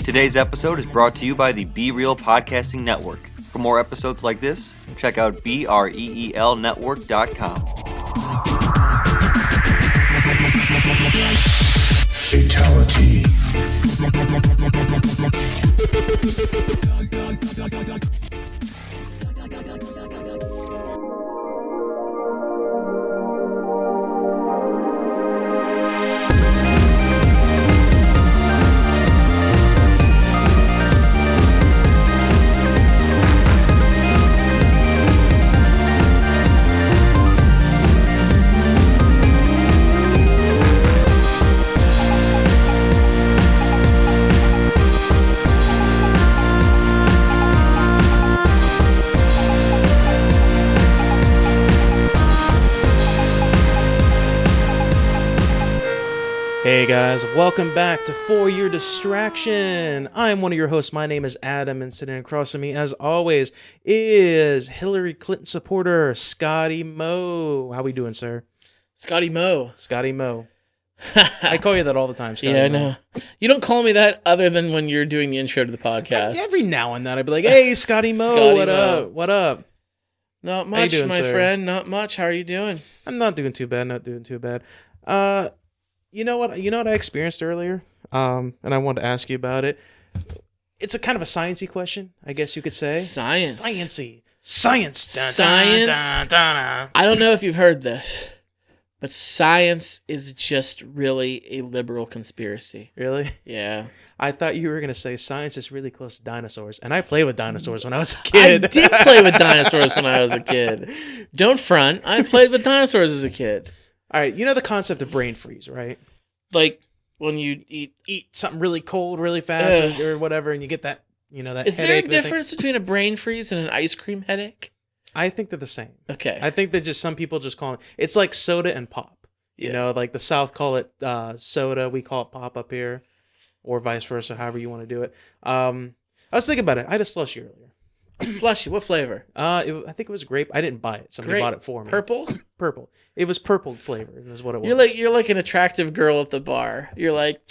Today's episode is brought to you by the Be Real Podcasting Network. For more episodes like this, check out BREELnetwork.com. Fatality. Hey guys, welcome back to For Your Distraction. I'm one of your hosts. My name is Adam, and sitting across from me, as always, is Hillary Clinton supporter Scotty Moe. How we doing, sir? Scotty Moe. Scotty Moe. I call you that all the time, Scotty Yeah, I Moe. know. You don't call me that other than when you're doing the intro to the podcast. Every now and then I'd be like, hey, Scotty Moe, Scotty what Moe. up? What up? Not you much, doing, my sir? friend. Not much. How are you doing? I'm not doing too bad, You know what I experienced earlier? And I wanted to ask you about it. It's a kind of a sciencey question, I guess you could say. Science. Sciencey. Science. Dun, Science? Dun, dun, dun. I don't know if you've heard this, but science is just really a liberal conspiracy. Really? Yeah. I thought you were going to say science is really close to dinosaurs. And I played with dinosaurs when I was a kid. I did play with dinosaurs when I was a kid. Don't front. I played with dinosaurs as a kid. All right, you know the concept of brain freeze, right? Like when you eat. Eat something really cold really fast or whatever, and you get that, that Is there a headache. difference between a brain freeze and an ice cream headache? I think they're the same. Okay. I think that just some people just call it. It's like soda and pop. You Yeah. know, like the South call it soda, we call it pop up here, or vice versa, however you want to do it. I was thinking about it. I had a slushie earlier. A slushy. What flavor? I think it was grape. I didn't buy it. Somebody Grape. bought it for me. Purple? Purple. It was purple flavored. Is what it was. You're like an attractive girl at the bar. You're like,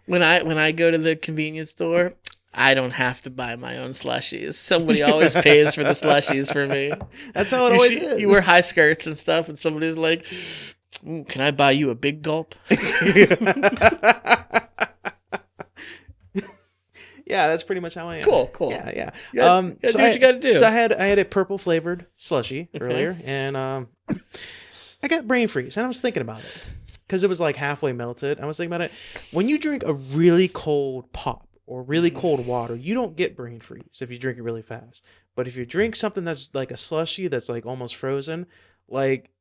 when I go to the convenience store, I don't have to buy my own slushies. Somebody always pays for the slushies for me. That's how it always is. You wear high skirts and stuff, and somebody's like, "Can I buy you a big gulp?" Yeah, that's pretty much how I am. Cool. Yeah. You gotta do what you gotta do. So I had a purple flavored slushie earlier, and I got brain freeze, and I was thinking about it because it was like halfway melted. I was thinking about it. When you drink a really cold pop or really cold water, you don't get brain freeze if you drink it really fast. But if you drink something that's like a slushie that's like almost frozen, like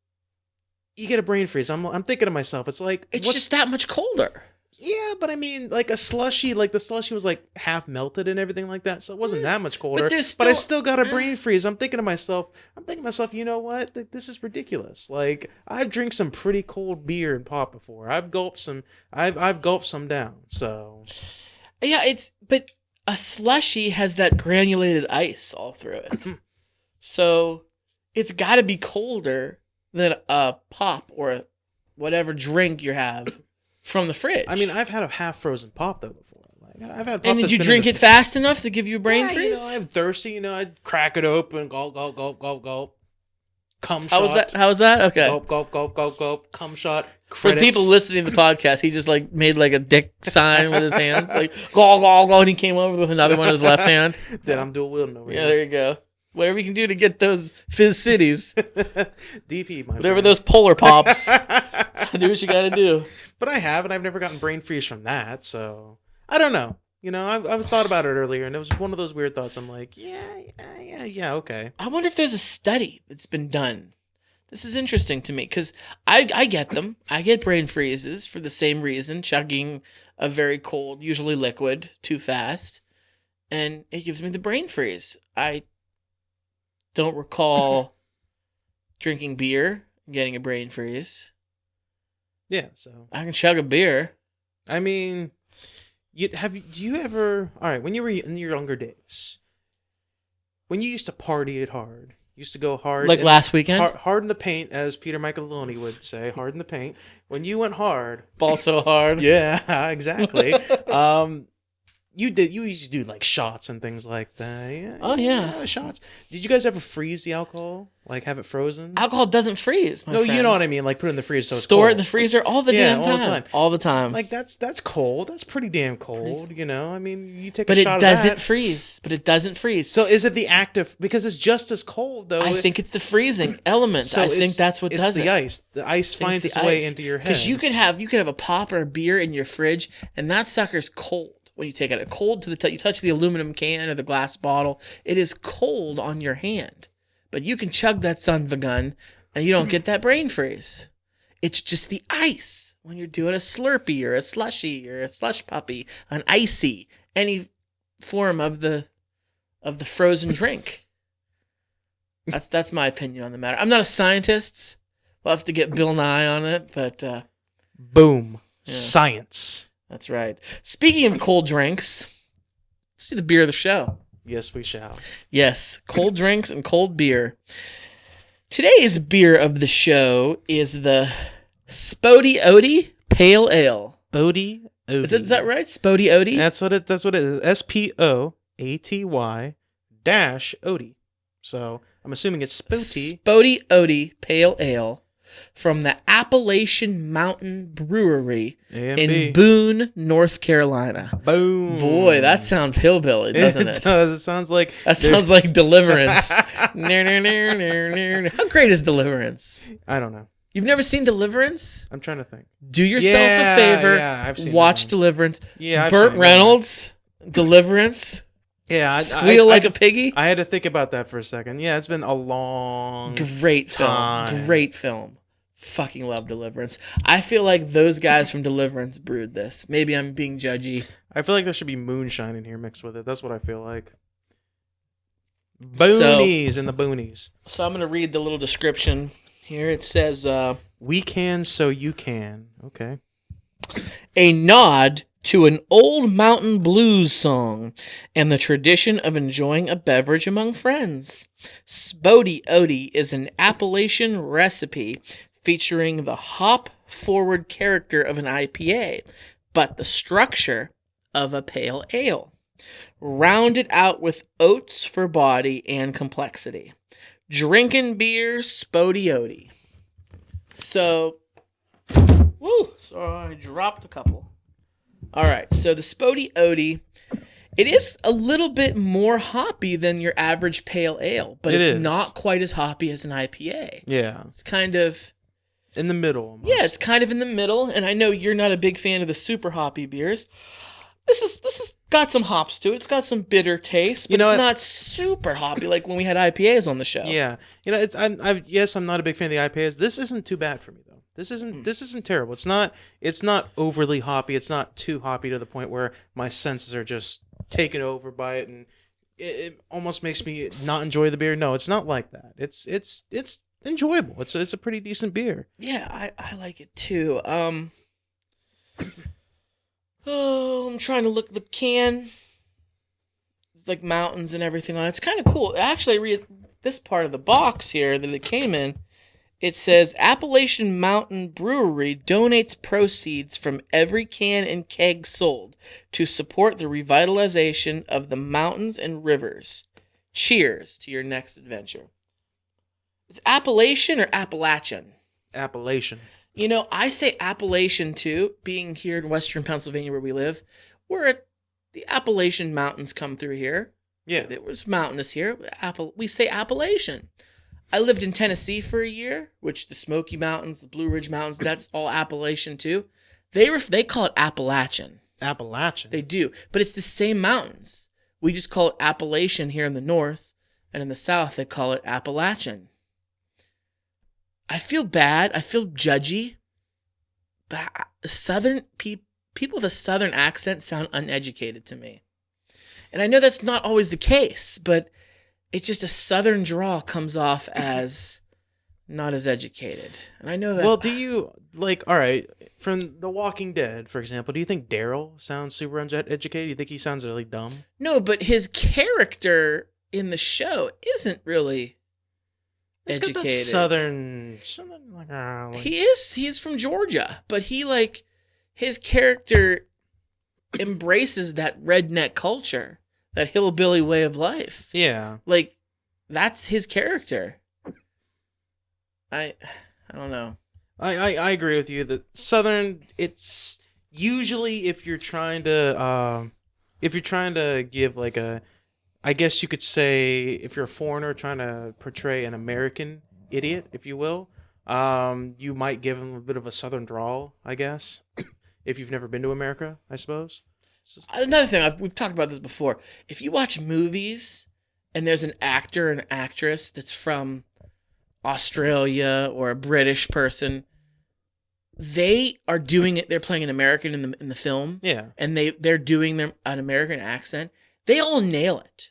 you get a brain freeze. I'm thinking to myself, it's like It's just that much colder. Yeah, but I mean, like a slushie, like the slushie was like half melted and everything like that, so it wasn't that much colder. But I still got a brain freeze. I'm thinking to myself, you know what? This is ridiculous. Like I've drank some pretty cold beer and pop before. I've gulped some down. So Yeah, but a slushie has that granulated ice all through it. So it's got to be colder than a pop or whatever drink you have from the fridge. I mean, I've had a half frozen pop though before. Like I've had. Pop And did that's you been drink in it fast enough to give you a brain yeah, freeze? I'm thirsty. I'd crack it open, gulp, gulp, gulp, gulp, gulp. Cum shot. How was that? Okay. Gulp, gulp, gulp, gulp, gulp. Cum shot. For the people listening to the podcast, he just like made like a dick sign with his hands, like gall, gall, gall, and he came over with another one in his left hand. Then I'm dual wielding over Yeah, here. there you go. Whatever you can do to get those fizz cities, DP, my whatever friend. those polar pops, do what you got to do. But I have, and I've never gotten brain freeze from that, so I don't know. I was thought about it earlier, and it was one of those weird thoughts. I'm like, yeah, okay. I wonder if there's a study that's been done. This is interesting to me because I get them. I get brain freezes for the same reason, chugging a very cold, usually liquid, too fast, and it gives me the brain freeze. I don't recall drinking beer and getting a brain freeze. Yeah, so I can chug a beer. I mean, do you ever? All right, when you were in your younger days, when you used to party it hard, used to go hard, Like last weekend? hard in the paint, as Peter Micheloni would say, hard in the paint. When you went hard, Ball so hard. yeah, exactly. You used to do like shots and things like that. Yeah, Oh, yeah. shots. Did you guys ever freeze the alcohol? Like have it frozen? Alcohol doesn't freeze. My No, friend. you know what I mean. Like put it in the freezer. So it's Store it in cold. the freezer all the Yeah, damn all time. the time. All the time. Like that's cold. That's pretty damn cold. You know. I mean, you take but a it shot doesn't of that. freeze. But it doesn't freeze. So is it the active? Because it's just as cold though. I think it's the freezing element. So I think it's- that's what it's does the it. ice. The ice finds its way into your head. Because you could have a pop or a beer in your fridge, and that sucker's cold when you take it. Cold to the you touch the aluminum can or the glass bottle, it is cold on your hand. But you can chug that son of a gun, and you don't get that brain freeze. It's just the ice when you're doing a Slurpee or a slushy or a slush puppy, an icy, any form of the frozen drink. That's my opinion on the matter. I'm not a scientist. We'll have to get Bill Nye on it, but Boom. Yeah. Science. that's right. Speaking of cold drinks, let's do the beer of the show. Yes, we shall. Yes, cold drinks and cold beer. Today's beer of the show is the Spody Odie Pale Ale. Bodie. Is that right? Spody Odie? That's what it is. SPOATY dash Odie. So I'm assuming it's Spooty. Spody Odie Pale Ale from the Appalachian Mountain Brewery in Boone, North Carolina. Boom. Boy, that sounds hillbilly, doesn't it? It does. It sounds like That sounds like Deliverance. How great is Deliverance? I don't know. You've never seen Deliverance? I'm trying to think. Do yourself a favor. Yeah, I've seen Watch that one. Deliverance. Yeah, I've Burt seen that Reynolds, Deliverance. Yeah, Squeal like a piggy. I had to think about that for a second. Yeah, it's been a long Great time. film. Great film. Fucking love Deliverance. I feel like those guys from Deliverance brewed this. Maybe I'm being judgy. I feel like there should be moonshine in here mixed with it. That's what I feel like. Boonies in the boonies. So I'm going to read the little description here. It says, We can, so you can. Okay. a nod to an old mountain blues song and the tradition of enjoying a beverage among friends. Spody Odie is an Appalachian recipe featuring the hop-forward character of an IPA, but the structure of a pale ale, rounded out with oats for body and complexity. Drinking beer, Spody Odie. So, sorry, I dropped a couple. All right, so the Spody Odie, it is a little bit more hoppy than your average pale ale, but it's not quite as hoppy as an IPA. Yeah. It's kind of In the middle. Almost. yeah, it's kind of in the middle. And I know you're not a big fan of the super hoppy beers. This is got some hops to it. It's got some bitter taste, but it's not super hoppy like when we had IPAs on the show. Yeah. I'm not a big fan of the IPAs. This isn't too bad for me though. This isn't terrible. It's not overly hoppy. It's not too hoppy to the point where my senses are just taken over by it and it almost makes me not enjoy the beer. No, it's not like that. It's enjoyable. It's a pretty decent beer. Yeah, I like it too. I'm trying to look at the can. It's like mountains and everything on it. It's kind of cool. Actually, I read this part of the box here that it came in. It says Appalachian Mountain Brewery donates proceeds from every can and keg sold to support the revitalization of the mountains and rivers. Cheers to your next adventure. Is Appalachian or Appalachian? Appellation. You know, I say Appalachian too, being here in western Pennsylvania where we live. The Appalachian Mountains come through here. Yeah. It was mountainous here. We say Appalachian. I lived in Tennessee for a year, which the Smoky Mountains, the Blue Ridge Mountains, that's all Appalachian too. They call it Appalachian. Appalachian. They do, but it's the same mountains. We just call it Appalachian here in the north, and in the south they call it Appalachian. I feel bad. I feel judgy, but Southern people with a Southern accent sound uneducated to me, and I know that's not always the case, but it's just a Southern drawl comes off as not as educated. And I know that. Well, do you all right, from The Walking Dead, for example, do you think Daryl sounds super uneducated? Do you think he sounds really dumb? No, but his character in the show isn't really It's got educated. that southern He's from Georgia, but his character embraces that redneck culture, that hillbilly way of life. Yeah. Like, that's his character. I don't know. I agree with you that Southern, it's usually if you're trying to give like a, I guess you could say if you're a foreigner trying to portray an American idiot, if you will, you might give him a bit of a Southern drawl, I guess, if you've never been to America, I suppose. Another thing, we've talked about this before. If you watch movies and there's an actor or an actress that's from Australia or a British person, they are doing it. They're playing an American in the film, Yeah. and they're doing an American accent. They all nail it.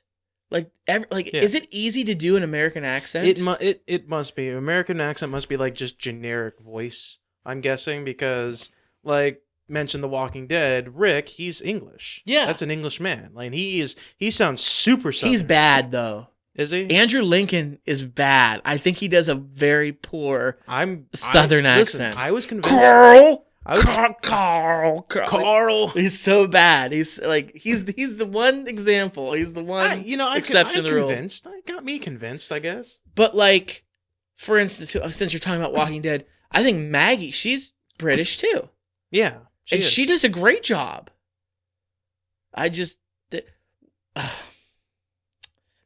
Yeah. Is it easy to do an American accent? It must be. American accent must be like just generic voice, I'm guessing, because like mentioned The Walking Dead, Rick, he's English. Yeah. That's an English man. Like he sounds super Southern. He's bad though. Is he? Andrew Lincoln is bad. I think he does a very poor Southern listen, accent. I was convinced. Carl. He's so bad. He's the one example. He's the one exception to the rule. Convinced. I got me convinced, I guess. But like, for instance, since you're talking about Walking Dead, I think Maggie, she's British too, Yeah. she does a great job.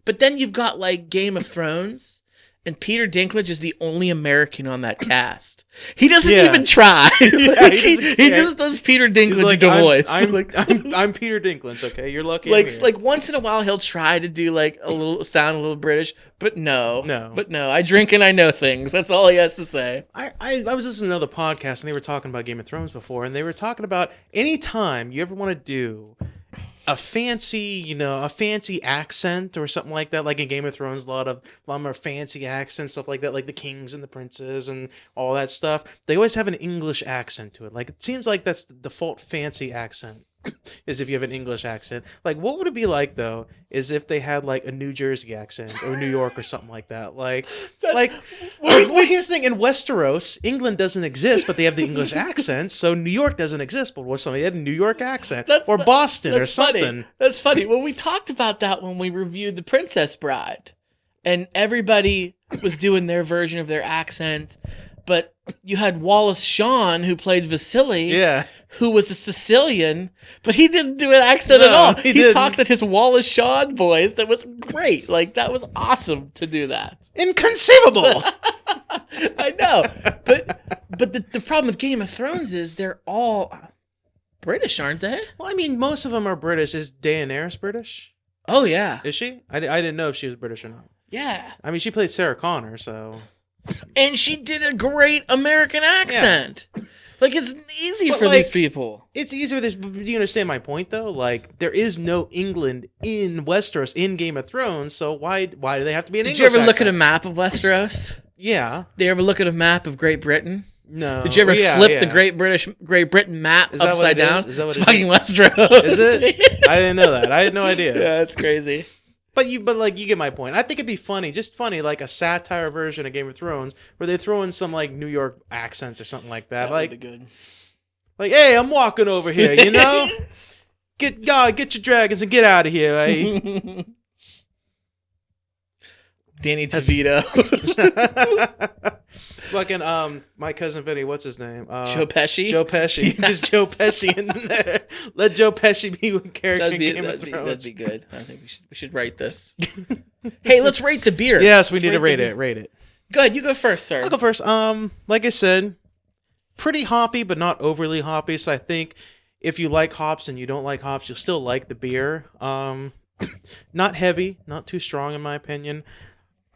But then you've got like Game of Thrones, and Peter Dinklage is the only American on that cast. He doesn't even try. Yeah, he just does Peter Dinklage like, voice. I'm Peter Dinklage. Okay, you're lucky. Like once in a while he'll try to do like sound a little British, but no. I drink and I know things. That's all he has to say. I was listening to another podcast and they were talking about Game of Thrones before, and they were talking about any time you ever want to do a fancy accent or something like that, like in Game of Thrones, a lot more fancy accents, stuff like that, like the kings and the princes and all that stuff. They always have an English accent to it. Like it seems like that's the default fancy accent is if you have an English accent. Like what would it be like though, is if they had like a New Jersey accent or New York or something like that. Well, here's the thing, in Westeros, England doesn't exist, but they have the English accent, so New York doesn't exist, but what somebody had a New York accent. Boston or something. Funny. That's funny. Well, we talked about that when we reviewed The Princess Bride, and everybody was doing their version of their accent. But you had Wallace Shawn, who played Vasily, who was a Sicilian, but he didn't do an accent at all. He talked in his Wallace Shawn voice. That was great. Like, that was awesome to do that. Inconceivable! I know. But the problem with Game of Thrones is they're all British, aren't they? Well, I mean, most of them are British. Is Daenerys British? Oh, yeah. Is she? I didn't know if she was British or not. Yeah. I mean, she played Sarah Connor, so... And she did a great American accent. Yeah. Like, it's easy for these people. It's easier. Do you understand my point, though? Like, there is no England in Westeros in Game of Thrones, so why do they have to be an English accent? Did you ever look at a map of Westeros? Yeah. Did you ever look at a map of Great Britain? No. Did you ever flip the Great Britain map upside down? Is that what it's fucking Westeros. Is it? I didn't know that. I had no idea. Yeah, it's crazy. But you get my point. I think it'd be funny, like a satire version of Game of Thrones, where they throw in some like New York accents or something like that. That would be good. Like, hey, I'm walking over here, you know? Get your dragons and get out of here, eh? Danny DeVito. Fucking my cousin Vinny, what's his name? Joe Pesci. Joe Pesci. Yeah. Just Joe Pesci in there. Let Joe Pesci be a character in Game of Thrones. That'd be good. I think we should write this. Hey, let's rate the beer. Yes, we need to rate it. Rate it. Go ahead, you go first, sir. I'll go first. Like I said, pretty hoppy, but not overly hoppy. So I think if you like hops and you don't like hops, you'll still like the beer. Not heavy, not too strong in my opinion.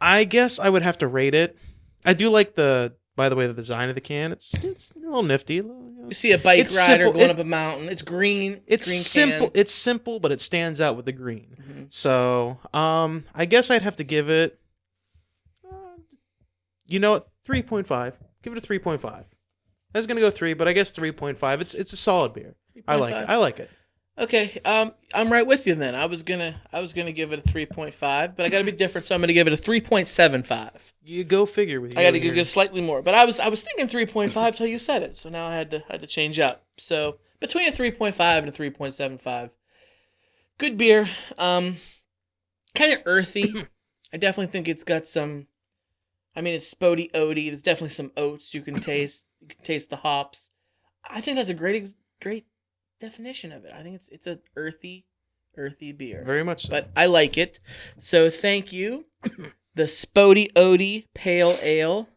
I guess I would have to rate it. I do like the design of the can. It's a little nifty. You see a bike rider going up a mountain. It's green. It's green simple. Can. It's simple, but it stands out with the green. Mm-hmm. So, I guess I'd have to give it. 3.5. Give it a 3.5. I was gonna go 3, but I guess 3.5. It's a solid beer. 3.5. I like it. Okay, I'm right with you then. I was gonna give it a 3.5, but I got to be different, so I'm gonna give it a 3.75. You go figure with you. I got to go slightly more, but I was thinking 3.5 till you said it, so now I had to change up. So between a 3.5 and a 3.75. Good beer. Kind of earthy. I definitely think it's got some. I mean, it's spody oaty. There's definitely some oats you can taste. You can taste the hops. I think that's a great definition of it. I think it's an earthy beer. Very much so. But I like it. So thank you. The Spody Oaty Pale Ale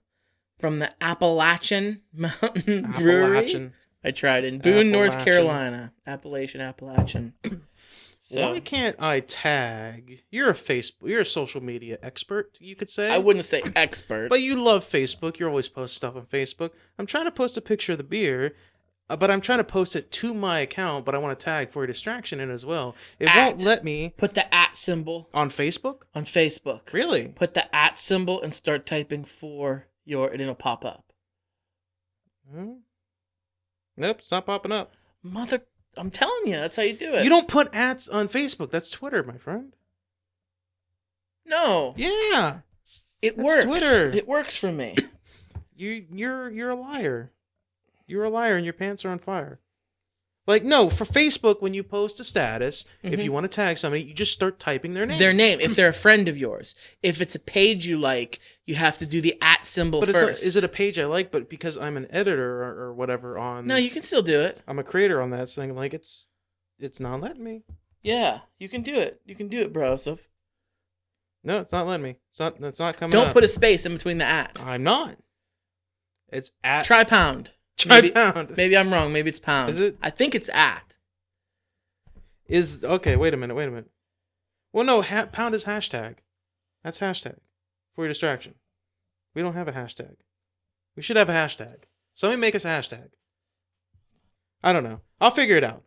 from the Appalachian Mountain Brewery. Appalachian. I tried in Boone, North Appalachian. Carolina. Appalachian. So Why can't I tag? You're a social media expert, you could say. I wouldn't say expert. But you love Facebook. You always post stuff on Facebook. I'm trying to post a picture of the beer, but I'm trying to post it to my account, but I want to tag For Your Distraction in as well. It won't let me. Put the @ symbol On Facebook? on Facebook. Really? Put the @ symbol and start typing and it'll pop up. Nope, it's not popping up. I'm telling you, that's how you do it. You don't put ats on Facebook. That's Twitter, my friend. No. Yeah. It That's works. Twitter. It works for me. You're a liar. You're a liar and your pants are on fire. Like, no, for Facebook, when you post a status, if you want to tag somebody, you just start typing their name. Their name, if they're a friend of yours. If it's a page you like, you have to do the @ symbol But first. is it a page I like? But because I'm an editor or whatever on... No, you can still do it. I'm a creator on that thing. Like, it's not letting me. Yeah, you can do it. You can do it, bro. So No, it's not letting me. It's not coming don't up. put a space in between the @ I'm not. It's at... Try pound. Try pound. Maybe I'm wrong. Maybe it's pound. Is it? I think it's @ Okay, wait a minute. Well, no, pound is hashtag. That's hashtag. For Your Distraction. We don't have a hashtag. We should have a hashtag. Somebody make us a hashtag. I don't know. I'll figure it out.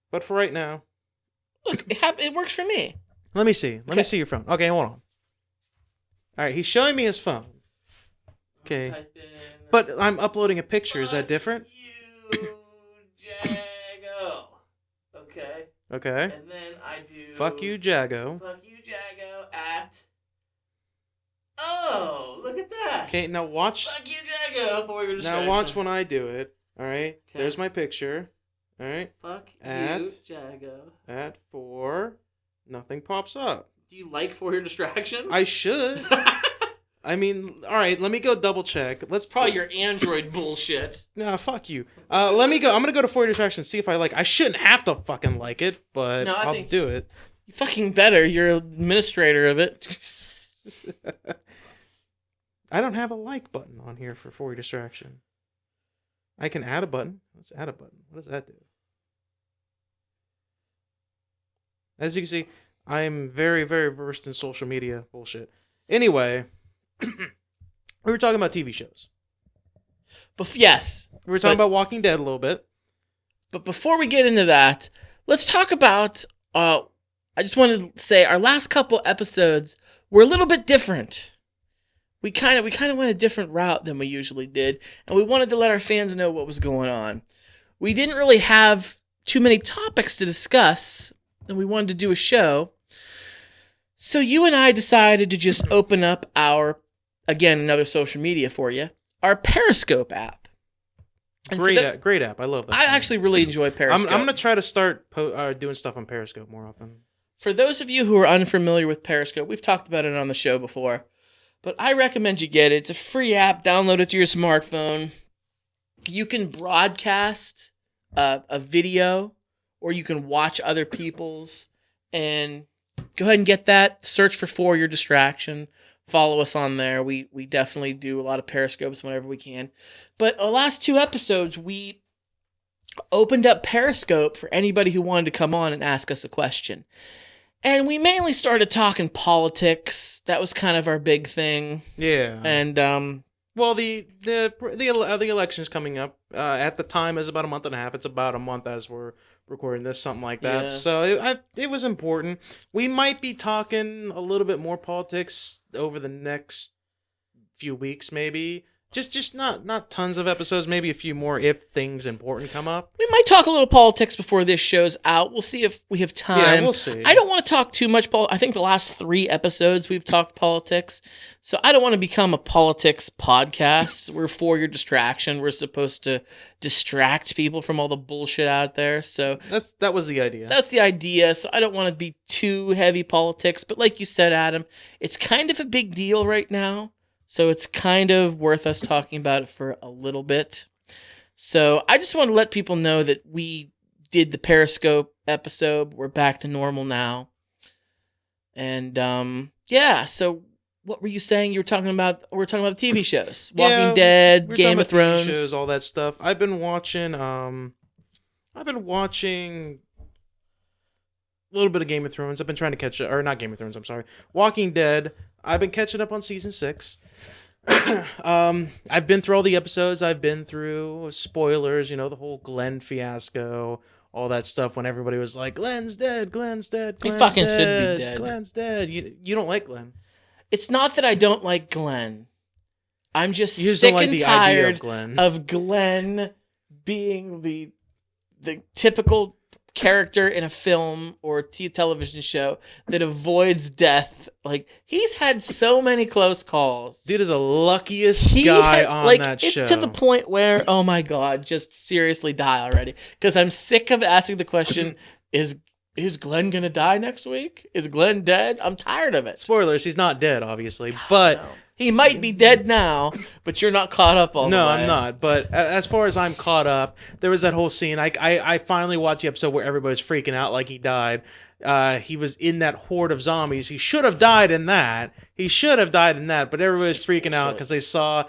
But for right now, Look, it works for me. let me see. Let me see your phone. Okay, hold on. All right, he's showing me his phone. Okay. Type in, But I'm uploading a picture. Is that different? You, Jago. Okay. Okay. And then I do. Fuck you, Jago. Fuck you, Jago. Oh, look at that. Okay, now watch. Fuck you, Jago. For your distraction. Now watch when I do it. All right. Okay. There's my picture. All right. Fuck you, At- Jago. At 4, nothing pops up. Do you like For Your Distraction? I should. I mean, all right. Let me go double check. Let's Probably your Android bullshit. Nah, fuck you. Let me go. I'm gonna go to For Your Distraction and see if I like. I shouldn't have to fucking like it, but No, I I'll think- do it. You fucking better. You're administrator of it. I don't have a like button on here for Your Distraction. I can add a button. Let's add a button. What does that do? As you can see, I'm very, very versed in social media bullshit. Anyway, we were talking about TV shows. Yes. We were talking But- about Walking Dead a little bit. But before we get into that, let's talk about. I just wanted to say our last couple episodes were a little bit different. We kind of went a different route than we usually did, and we wanted to let our fans know what was going on. We didn't really have too many topics to discuss, and we wanted to do a show. So you and I decided to just open up another social media for you, our Periscope app. And for Great app. I love that. I thing. actually really enjoy Periscope. I'm gonna try to start doing stuff on Periscope more often. For those of you who are unfamiliar with Periscope, we've talked about it on the show before, but I recommend you get it. It's a free app. Download it to your smartphone. You can broadcast a video, or you can watch other people's, and go ahead and get that. Search for Your Distraction. Follow us on there. We definitely do a lot of Periscopes whenever we can. But the last 2 episodes, we opened up Periscope for anybody who wanted to come on and ask us a question. And we mainly started talking politics. That was kind of our big thing. Yeah. And Well, the election's coming up. At the time, is about a month and a half. It's about a month as we're recording this, something like that. Yeah. So it was important. We might be talking a little bit more politics over the next few weeks, maybe. Just not tons of episodes, maybe a few more if things important come up. We might talk a little politics before this show's out. We'll see if we have time. Yeah, we'll see. I don't want to talk too much I think the last 3 episodes we've talked politics. So I don't want to become a politics podcast. We're for your distraction. We're supposed to distract people from all the bullshit out there. So That was the idea. that's the idea. So I don't want to be too heavy politics. But like you said, Adam, it's kind of a big deal right now. So it's kind of worth us talking about it for a little bit. So I just want to let people know that we did the Periscope episode. We're back to normal now. And yeah, so what were you saying? You were talking about we're talking about the TV shows. Yeah, Walking Dead, we're Game talking of about TV Thrones. shows, all that stuff. I've been watching a little bit of Game of Thrones. I've been trying to catch up, or not Game of Thrones, I'm sorry. Walking Dead. I've been catching up on season 6. I've been through all the episodes. I've been through spoilers, the whole Glenn fiasco, all that stuff when everybody was like, Glenn's dead, Glenn's dead, He Glenn's fucking dead, should be dead. Glenn's dead. You don't like Glenn. It's not that I don't like Glenn. I'm just You just sick don't like and the idea tired of Glenn. of Glenn being the typical character in a film or television show that avoids death. Like, he's had so many close calls. Dude is the luckiest guy on that show. It's to the point where, oh my god, just seriously die already. Because I'm sick of asking the question, is Glenn gonna die next week? Is Glenn dead? I'm tired of it. Spoilers, he's not dead, obviously, but... No. He might be dead now, but you're not caught up all the way. No, I'm not. But as far as I'm caught up, there was that whole scene. I finally watched the episode where everybody's freaking out like he died. He was in that horde of zombies. He should have died in that. But everybody's freaking out because they saw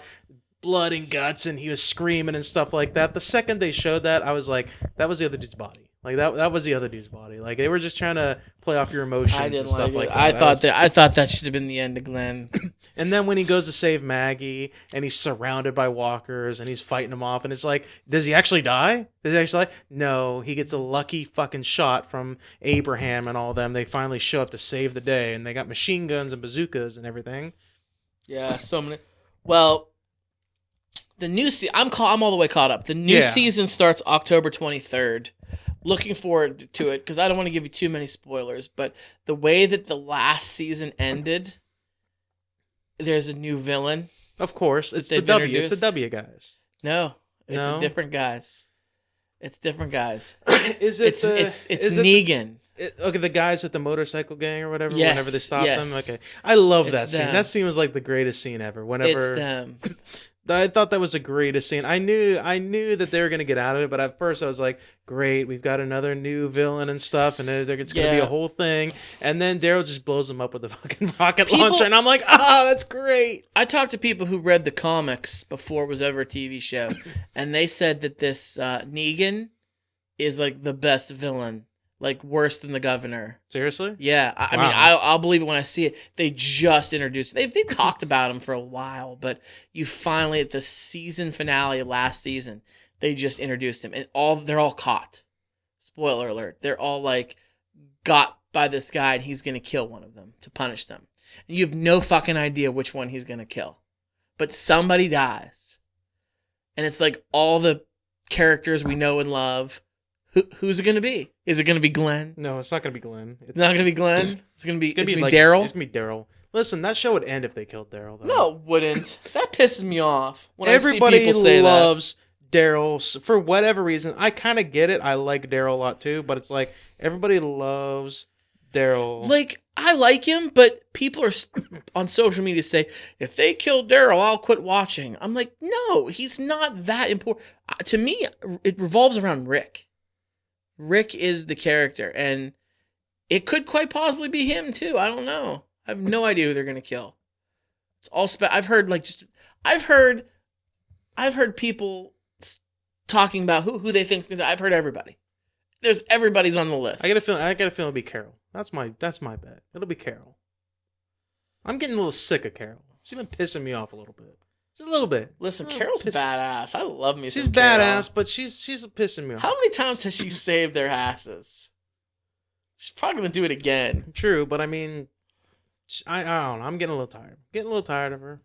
blood and guts and he was screaming and stuff like that. The second they showed that, I was like, that was the other dude's body. Like that was the other dude's body. Like they were just trying to play off your emotions I didn't and stuff like like it. that. I thought that should have been the end of Glenn. And then when he goes to save Maggie and he's surrounded by walkers and he's fighting them off and it's like, does he actually die? No, he gets a lucky fucking shot from Abraham and all them. They finally show up to save the day and they got machine guns and bazookas and everything. Yeah, so many. Well, the new I'm all the way caught up. The new season starts October 23rd. Looking forward to it because I don't want to give you too many spoilers, but the way that the last season ended, there's a new villain. Of course, it's the They've W. introduced. It's the W guys. No, it's No? different guys. It's different guys. Is it? It's Negan. Okay, the guys with the motorcycle gang or whatever. Yes, Whenever they stop yes. them. Okay, I love It's that scene. them. That scene was like the greatest scene ever. Whenever It's them. I thought that was the greatest scene. I knew that they were gonna get out of it, but at first I was like, "Great, we've got another new villain and stuff, and it's gonna be a whole thing." And then Daryl just blows them up with a fucking rocket launcher, and I'm like, that's great." I talked to people who read the comics before it was ever a TV show, and they said that this Negan is like the best villain, like worse than the governor. Seriously? Yeah, I Wow. mean, I'll believe it when I see it. They just introduced. They've talked about him for a while, but you finally at the season finale of last season, they just introduced him, and they're all caught. Spoiler alert: they're all like got by this guy, and he's gonna kill one of them to punish them. And you have no fucking idea which one he's gonna kill, but somebody dies, and it's like all the characters we know and love. Who's it gonna be? Is it gonna be Glenn? No, it's not gonna be Glenn. It's not gonna be Glenn. It's gonna be like, Daryl. It's gonna be Daryl. Listen, that show would end if they killed Daryl. Though. No, it wouldn't. That pisses me off when I Everybody see people say loves Daryl for whatever reason. I kind of get it. I like Daryl a lot too, but it's like everybody loves Daryl. that. Like, I like him, but people are on social media say, if they kill Daryl, I'll quit watching. I'm like, no, he's not that important. To me, it revolves around Rick. Rick is the character, and it could quite possibly be him too. I don't know. I have no idea who they're gonna kill. It's all I've heard people talking about who they think's gonna die. I've heard everybody. Everybody's on the list. I got a feeling it'll be Carol. That's my bet. It'll be Carol. I'm getting a little sick of Carol. She's been pissing me off a little bit. Just a little bit. Listen, Oh, Carol's badass. I love me. She's some Carol. badass, but she's pissing me off. How many times has she saved their asses? She's probably gonna do it again. True, but I mean, I don't know. I'm getting a little tired. Getting a little tired of her.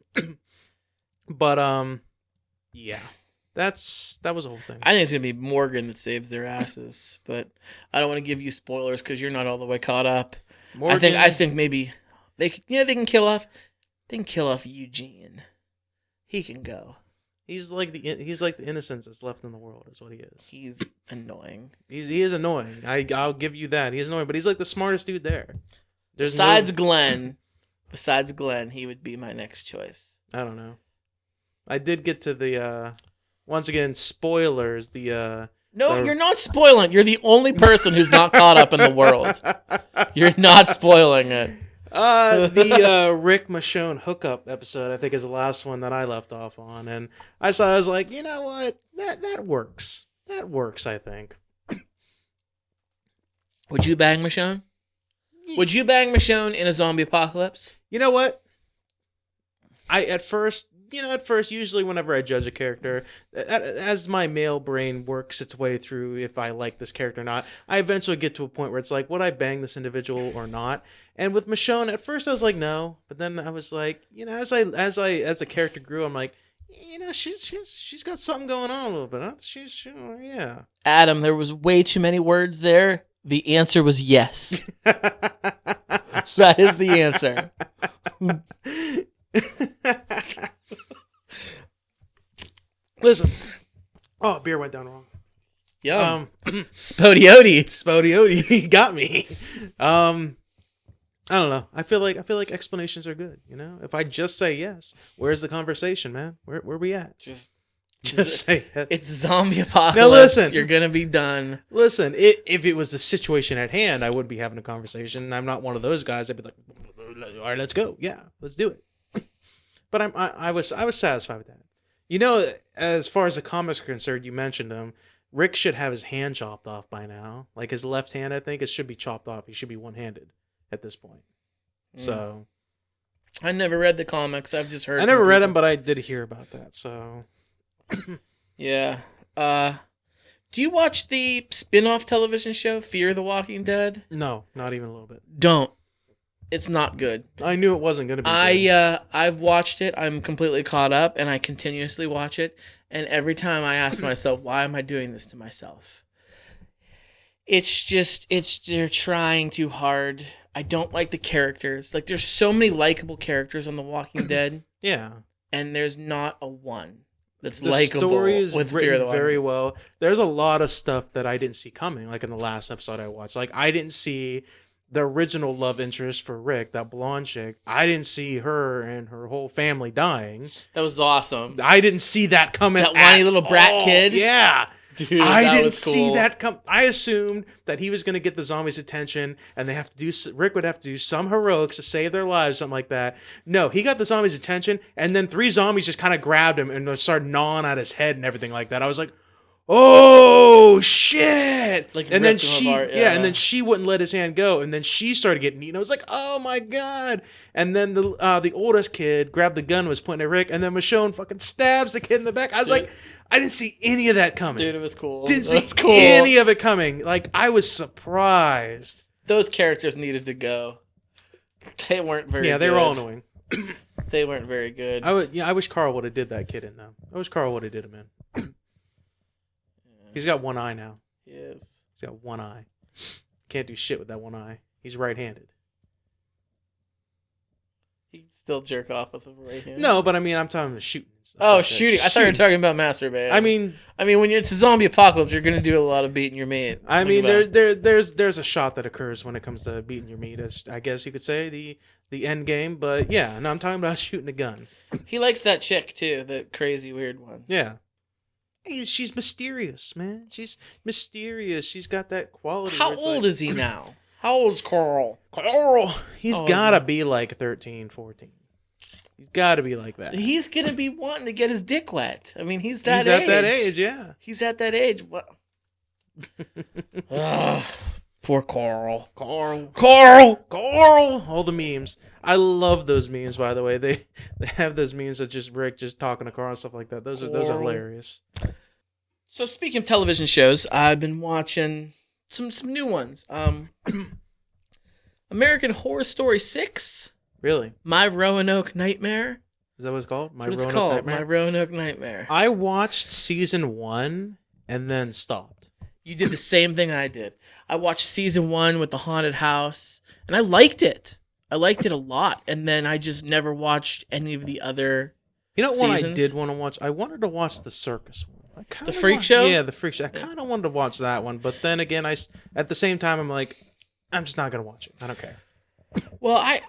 But yeah, that was the whole thing. I think it's gonna be Morgan that saves their asses, but I don't want to give you spoilers because you're not all the way caught up. Morgan, I think maybe they can kill off Eugene. He can go. he's like the innocence that's left in the world. Is what he is. He's annoying. He is annoying. I'll give you that. He's annoying, but he's like the smartest dude there. Besides Glenn, he would be my next choice. I don't know. I did get to the once again spoilers. No, you're not spoiling. You're the only person who's not caught up in the world. You're not spoiling it. The Rick Michonne hookup episode, I think, is the last one that I left off on, and I was like, you know what, that works. That works, I think. Would you bang Michonne? Would you bang Michonne in a zombie apocalypse? You know what? At first, usually whenever I judge a character, as my male brain works its way through if I like this character or not, I eventually get to a point where it's like, would I bang this individual or not? And with Michonne, at first I was like, no, but then I was like, as the character grew, I'm like, she's got something going on a little bit. Huh? Yeah. Adam, there was way too many words there. The answer was yes. That is the answer. Listen. Oh, beer went down wrong. Yum. Spodiote. Spodiote, he got me. I don't know. I feel like explanations are good. If I just say yes, where's the conversation, man? Where we at? Just say yes. It's zombie apocalypse. Now listen, you're gonna be done. Listen, if it was the situation at hand, I would be having a conversation. I'm not one of those guys. I'd be like, all right, let's go. Yeah, let's do it. But I was satisfied with that. As far as the comics are concerned, you mentioned him. Rick should have his hand chopped off by now. Like his left hand, I think it should be chopped off. He should be one-handed at this point. So, I never read the comics. I've just heard. I never read them, but I did hear about that. So, yeah. Do you watch the spin-off television show Fear the Walking Dead? No, not even a little bit. Don't. It's not good. I knew it wasn't going to be good. I've watched it. I'm completely caught up, and I continuously watch it. And every time I ask myself, why am I doing this to myself? They're trying too hard. I don't like the characters. Like, there's so many likable characters on The Walking Dead. Yeah. And there's not a one that's the likable. The story is with written Fear the very Walking well. There's a lot of stuff that I didn't see coming, like in the last episode I watched. Like, I didn't see the original love interest for Rick, that blonde chick. I didn't see her and her whole family dying. That was awesome. I didn't see that coming. That whiny little brat kid? Yeah. Dude, I that didn't was cool. see that come. I assumed that he was going to get the zombies' attention, and Rick would have to do some heroics to save their lives, something like that. No, he got the zombies' attention, and then 3 zombies just kind of grabbed him and started gnawing at his head and everything like that. I was like, oh shit! Like, and then ripped him she, apart, and then she wouldn't let his hand go, and then she started getting eaten. I was like, oh my god! And then the oldest kid grabbed the gun, and was pointing at Rick, and then Michonne fucking stabs the kid in the back. I was like, I didn't see any of that coming. Dude, it was cool. Didn't see any of it coming. Like, I was surprised. Those characters needed to go. They weren't very good. Yeah, they were all annoying. They weren't very good. I wish Carl would have did that kid in, though. I wish Carl would have did him in. He's got one eye now. Yes. He's got one eye. Can't do shit with that one eye. He's right-handed. He can still jerk off with a right hand. No, but I mean, I'm talking about shooting and stuff. Oh, like that. shooting. I thought you were talking about masturbating. I mean, when it's a zombie apocalypse, you're going to do a lot of beating your meat. I mean, there's a shot that occurs when it comes to beating your meat, as I guess you could say, the end game. But yeah, no, I'm talking about shooting a gun. He likes that chick, too, the crazy, weird one. Yeah. She's mysterious, man. She's mysterious. She's got that quality. How old is he now? How old is Carl? Carl. He's got to be like 13, 14. He's got to be like that. He's going to be wanting to get his dick wet. I mean, he's age. He's at that age, yeah. He's at that age. What? Poor Carl. Carl! All the memes. I love those memes, by the way. They have those memes of just Rick just talking to Carl and stuff like that. Those are hilarious. So speaking of television shows, I've been watching some new ones. American Horror Story 6. Really? My Roanoke Nightmare. Is that what it's called? That's what it's called. Nightmare? My Roanoke Nightmare. I watched season 1 and then stopped. You did the same thing I did. I watched season 1 with the haunted house, and I liked it. I liked it a lot, and then I just never watched any of the other. You know what I seasons. did want to watch? I wanted to watch the circus one. The Freak Show? Yeah, the Freak Show. I kind of wanted to watch that one, but then again, at the same time, I'm like, I'm just not gonna watch it. I don't care. Well, I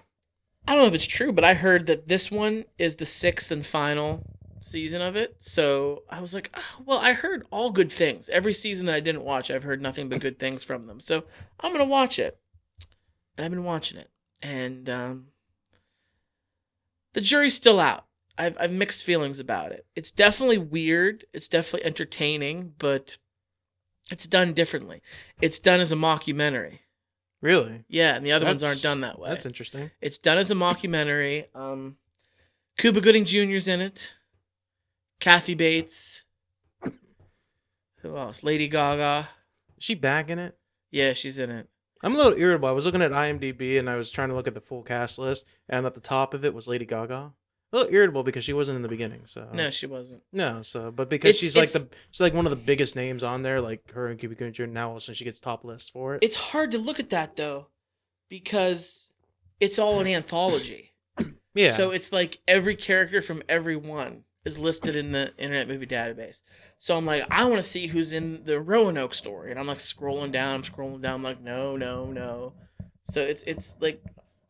don't know if it's true, but I heard that this one is the 6th and final season of it. So I was like, oh, well, I heard all good things. Every season that I didn't watch, I've heard nothing but good things from them. So I'm gonna watch it, and I've been watching it, and the jury's still out. I've mixed feelings about it. It's definitely weird. It's definitely entertaining, but it's done differently. It's done as a mockumentary. Really? Yeah, and the other ones aren't done that way. That's interesting. It's done as a mockumentary. Cuba Gooding Jr.'s in it. Kathy Bates. Who else? Lady Gaga. Is she back in it? Yeah, she's in it. I'm a little irritable. I was looking at IMDb and I was trying to look at the full cast list, and at the top of it was Lady Gaga. A little irritable because she wasn't in the beginning. So No, she wasn't. No, so but because she's It's like one of the biggest names on there, like her and Cuba Gooding Jr. Now, also she gets top lists for it. It's hard to look at that though, because it's all an anthology. Yeah. So it's like every character from every one is listed in the Internet Movie Database. So I'm like, I want to see who's in the Roanoke story, and I'm like scrolling down. I'm like, no. So it's like,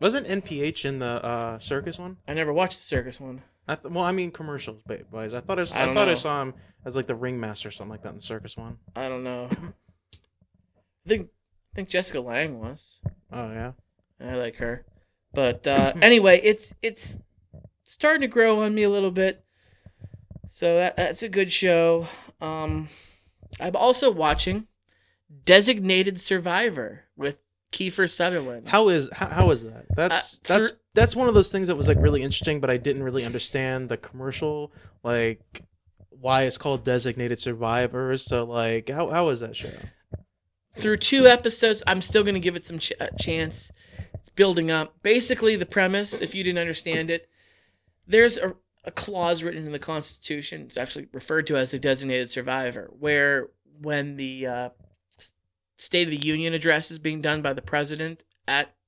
Wasn't NPH in the circus one? I never watched the circus one. Well, I mean commercials wise. I thought I don't I know. saw him as like the ringmaster or something like that in the circus one. I don't know. I think Jessica Lange was. Oh yeah. I like her. But anyway, it's starting to grow on me a little bit. So that's a good show. I'm also watching Designated Survivor with Kiefer Sutherland. How is that? That's one of those things that was like really interesting, but I didn't really understand the commercial, like why it's called Designated Survivors. So like, how is that show? Through 2 episodes, I'm still going to give it some chance. It's building up. Basically, the premise, if you didn't understand it, there's a clause written in the Constitution. It's actually referred to as the designated survivor, where when the State of the Union address is being done by the president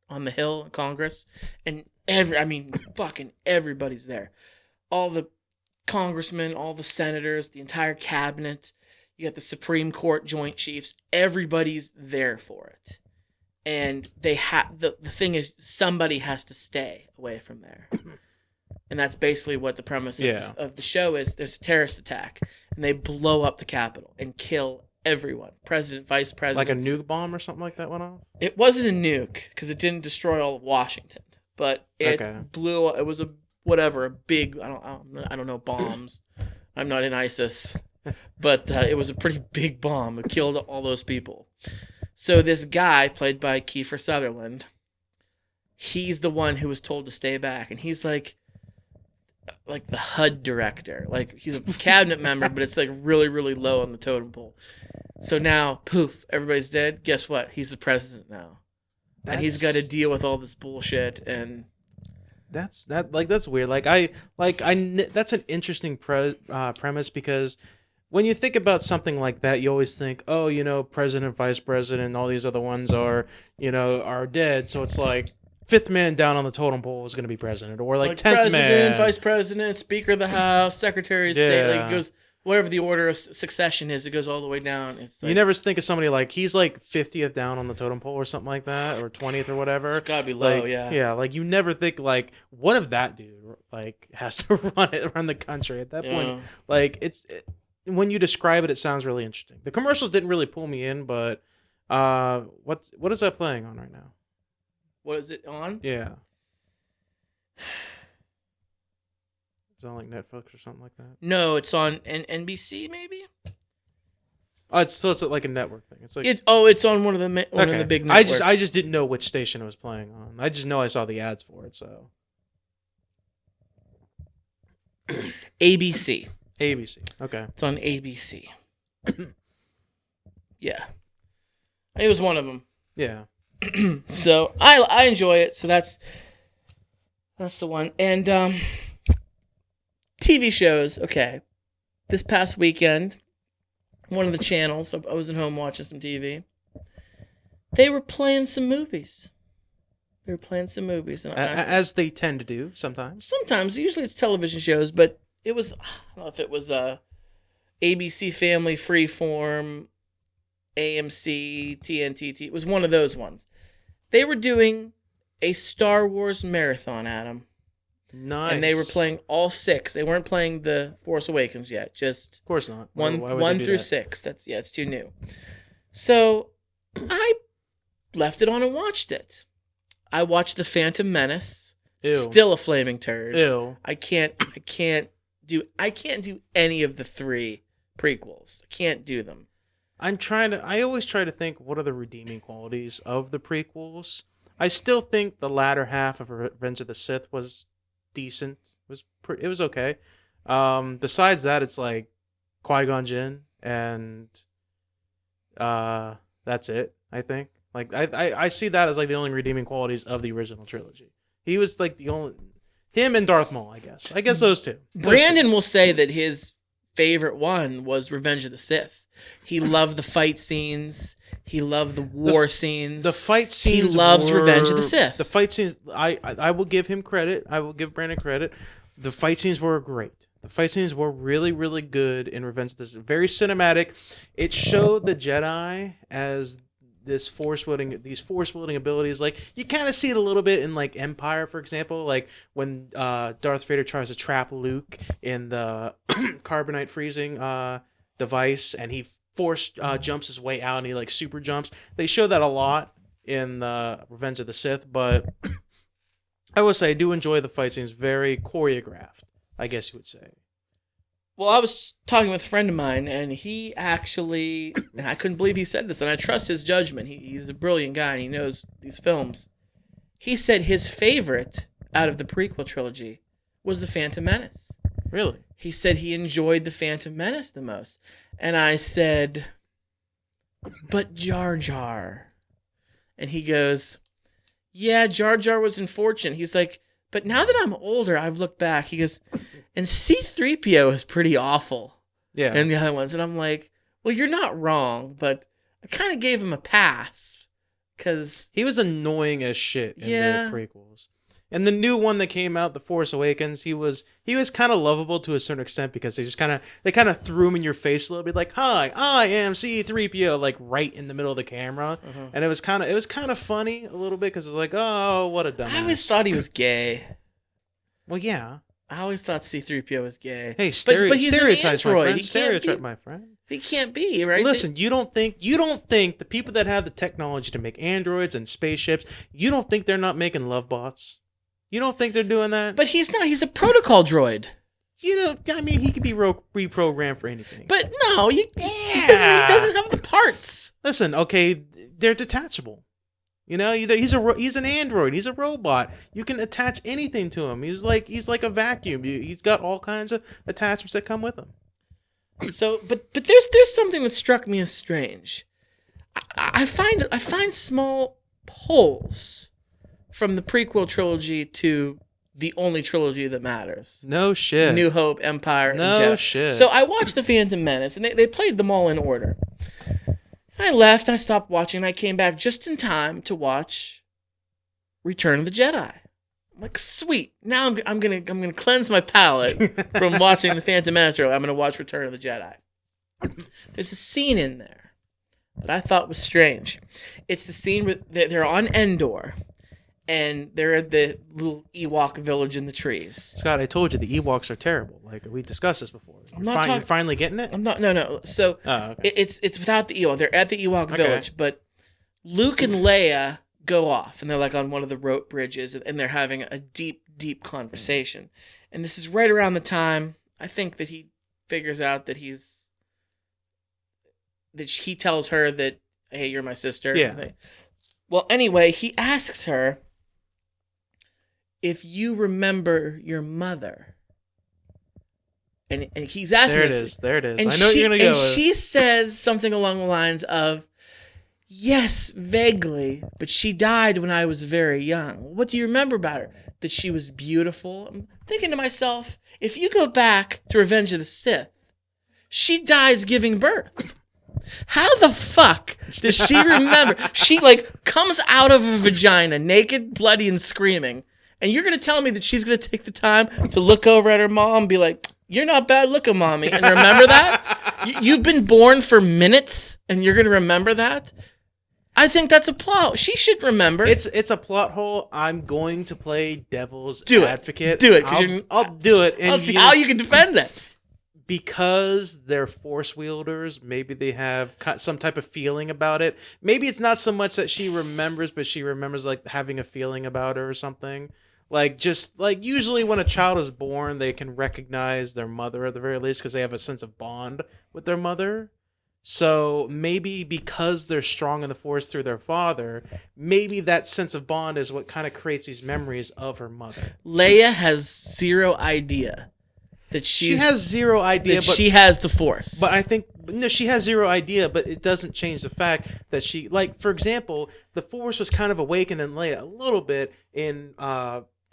on the Hill in Congress, and fucking everybody's there. All the congressmen, all the senators, the entire cabinet. You got the Supreme Court Joint Chiefs. Everybody's there for it. And the thing is, somebody has to stay away from there. And that's basically what the premise of the show is. There's a terrorist attack, and they blow up the Capitol and kill everyone. President, vice president. Like a nuke bomb or something like that went off? It wasn't a nuke, because it didn't destroy all of Washington. But it blew, it was a big, I don't know bombs. I'm not in ISIS. But it was a pretty big bomb. It killed all those people. So this guy, played by Kiefer Sutherland, he's the one who was told to stay back. And he's like the HUD director. Like, he's a cabinet member, but it's like really, really low on the totem pole. So now, poof, everybody's dead. Guess what? He's the president now. And he's got to deal with all this bullshit. And that's weird. That's an interesting premise, because when you think about something like that, you always think, oh, president, vice president, and all these other ones are dead. So it's like 5th man down on the totem pole is going to be president, or like 10th president, man, vice president, speaker of the House, secretary of state. Like, it goes, whatever the order of succession is, it goes all the way down. It's like, you never think of somebody like he's like 50th down on the totem pole or something like that, or 20th or whatever. It's gotta be low, like, yeah. Yeah, like you never think like, what if that dude like has to run the country at that point? Like when you describe it, it sounds really interesting. The commercials didn't really pull me in, but what is that playing on right now? What is it on? Yeah. Is it on like Netflix or something like that? No, it's on NBC maybe. Oh, it's like a network thing. It's like it's on one of the big networks. I just didn't know which station it was playing on. I just know I saw the ads for it. So ABC. ABC. Okay. It's on ABC. Yeah. It was one of them. Yeah. So I enjoy it. So that's the one. And TV shows, okay. This past weekend, one of the channels, I was at home watching some TV. They were playing some movies. And As they tend to do sometimes. sometimes, usually it's television shows, but it was, I don't know if it was ABC Family, Freeform, AMC, TNT. It was one of those ones. They were doing a Star Wars marathon, Adam. Nice. And they were playing all 6. They weren't playing The Force Awakens yet. Just Of course not. Why would they one do through that? 6. It's too new. So I left it on and watched it. I watched The Phantom Menace. Ew. Still a flaming turd. Ew. I can't do any of the 3 prequels. I can't do them. I always try to think, what are the redeeming qualities of the prequels? I still think the latter half of Revenge of the Sith was decent. It was okay. Besides that, it's like Qui-Gon Jinn and that's it, I think. Like I see that as like the only redeeming qualities of the original trilogy. He was like the only, him and Darth Maul, I guess. I guess those two. Brandon will say that his favorite one was Revenge of the Sith. He loved the fight scenes. He loved the war scenes. The fight scenes. He loves Revenge of the Sith. The fight scenes. I will give him credit. I will give Brandon credit. The fight scenes were great. The fight scenes were really, really good in Revenge of the Sith. Very cinematic. It showed the Jedi as these force wielding abilities. Like you kind of see it a little bit in like Empire, for example. Like when Darth Vader tries to trap Luke in the carbonite freezing device, and he force jumps his way out, and he like super jumps. They show that a lot in Revenge of the Sith, but I will say I do enjoy the fight scenes. Very choreographed, I guess you would say. Well, I was talking with a friend of mine, and he actually, and I couldn't believe he said this, and I trust his judgment. He's a brilliant guy, and he knows these films. He said his favorite out of the prequel trilogy was The Phantom Menace. Really? He said he enjoyed The Phantom Menace the most. And I said, but Jar Jar. And he goes, yeah, Jar Jar was unfortunate. He's like, but now that I'm older, I've looked back. He goes, and C-3PO is pretty awful. Yeah. And the other ones. And I'm like, well, you're not wrong, but I kind of gave him a pass. Because he was annoying as shit in Yeah. the prequels. And the new one that came out, The Force Awakens, he was kind of lovable to a certain extent because they kind of threw him in your face a little bit, like, "Hi, I am C-3PO," like right in the middle of the camera, and it was kind of funny a little bit because it's like, oh, what a dumbass. I always thought he was gay. Well, yeah. I always thought C-3PO was gay. Hey, but he's an stereotypes, my android. friend. He can't Stereotype, be- my friend. He can't be, right? Listen, you don't think the people that have the technology to make androids and spaceships, you don't think they're not making love bots? You don't think they're doing that? But he's not. He's a protocol droid. You know, I mean, he could be reprogrammed for anything. But no, he doesn't have the parts. Listen, okay, they're detachable. You know, he's an android. He's a robot. You can attach anything to him. He's like a vacuum. He's got all kinds of attachments that come with him. So, but there's something that struck me as strange. I find small holes from the prequel trilogy to the only trilogy that matters. No shit. New Hope, Empire, and No Jedi. shit. So I watched The Phantom Menace, and they played them all in order. I left, I stopped watching, and I came back just in time to watch Return of the Jedi. I'm like, sweet. Now I'm gonna cleanse my palate from watching The Phantom Menace. I'm gonna watch Return of the Jedi. There's a scene in there that I thought was strange. It's the scene where they're on Endor, and they're at the little Ewok village in the trees. Scott, I told you the Ewoks are terrible. Like we discussed this before. You're finally getting it. I'm not. No. So Okay. it's without the Ewok. They're at the Ewok village, but Luke and Leia go off, and they're like on one of the rope bridges, and they're having a deep, deep conversation. And this is right around the time I think that he figures out that he tells her that, hey, you're my sister. Yeah. Well, anyway, he asks her if you remember your mother. And he's asking There it this. is. There it is. And I know what you're gonna go And with. she says something along the lines of, yes, vaguely, but she died when I was very young. What do you remember about her? that she was beautiful. I'm thinking to myself, if you go back to Revenge of the Sith, she dies giving birth. How the fuck does she remember? She like comes out of a vagina, naked, bloody, and screaming. And you're gonna tell me that she's gonna take the time to look over at her mom and be like, "You're not bad looking, mommy," and remember that? You've been born for minutes, and you're gonna remember that? I think that's a plot. She should remember. It's a plot hole. I'm going to play devil's advocate. Do it. I'll do it. And I'll see how you can defend this. Because they're force wielders, maybe they have some type of feeling about it. Maybe it's not so much that she remembers, but she remembers like having a feeling about her or something. Like just like usually when a child is born, they can recognize their mother at the very least because they have a sense of bond with their mother. So maybe because they're strong in the force through their father, maybe that sense of bond is what kind of creates these memories of her mother. Leia has zero idea that she has zero idea, but she has the force. But I think no, she has zero idea, but it doesn't change the fact that she, like, for example, the force was kind of awakened in Leia a little bit in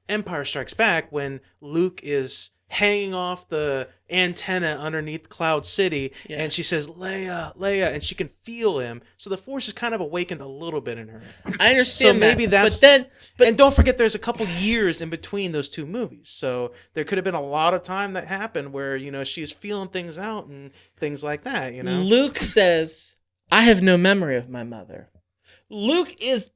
Empire Strikes Back when Luke is hanging off the antenna underneath Cloud City, and she says, "Leia, Leia," and she can feel him. So the force is kind of awakened a little bit in her. I understand. So maybe that's. But and don't forget, there's a couple years in between those two movies, so there could have been a lot of time that happened where she's feeling things out and things like that. Luke says, "I have no memory of my mother." Luke is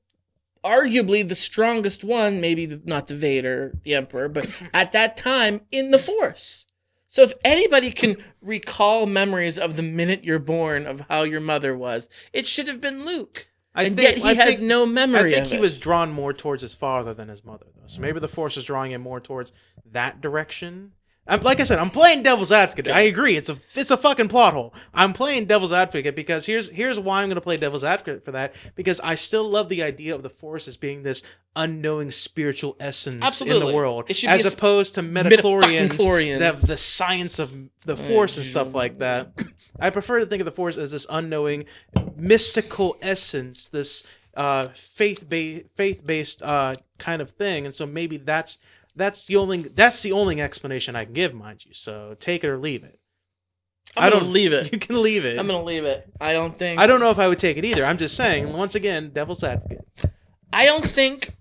arguably the strongest one, maybe not the Vader, the Emperor, but at that time in the Force. So if anybody can recall memories of the minute you're born of how your mother was, it should have been Luke. Yet he has no memory of it. I think he was drawn more towards his father than his mother, though. So maybe the Force is drawing him more towards that direction. Like I said, I'm playing devil's advocate. I agree. It's a fucking plot hole. I'm playing devil's advocate because here's why I'm going to play devil's advocate for that, because I still love the idea of the Force as being this unknowing spiritual essence in the world, as opposed to midichlorians, the science of the Force and stuff like that. I prefer to think of the Force as this unknowing, mystical essence, this faith-based kind of thing, and so maybe that's the only explanation I can give, mind you. So take it or leave it. I don't leave it. You can leave it. I'm gonna leave it. I don't know if I would take it either. I'm just saying, once again, devil's advocate. I don't think.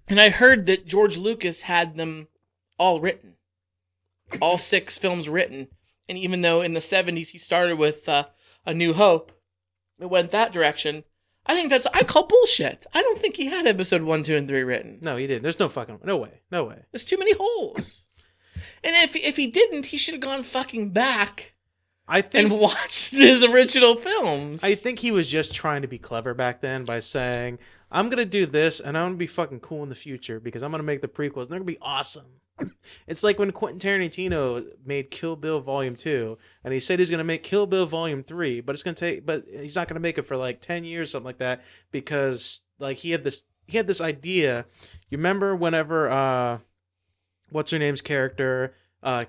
And I heard that George Lucas had them all written, all 6 films written. And even though in the 70s he started with A New Hope, it went that direction. I call bullshit. I don't think he had episode 1, 2, and 3 written. No, he didn't. There's no way. There's too many holes. And if he didn't, he should have gone fucking back and watched his original films. I think he was just trying to be clever back then by saying, I'm going to do this and I'm going to be fucking cool in the future because I'm going to make the prequels and they're going to be awesome. It's like when Quentin Tarantino made Kill Bill Volume 2, and he said he's going to make Kill Bill Volume 3, but he's not going to make it for like 10 years, something like that, because like he had this idea. You remember whenever what's her name's character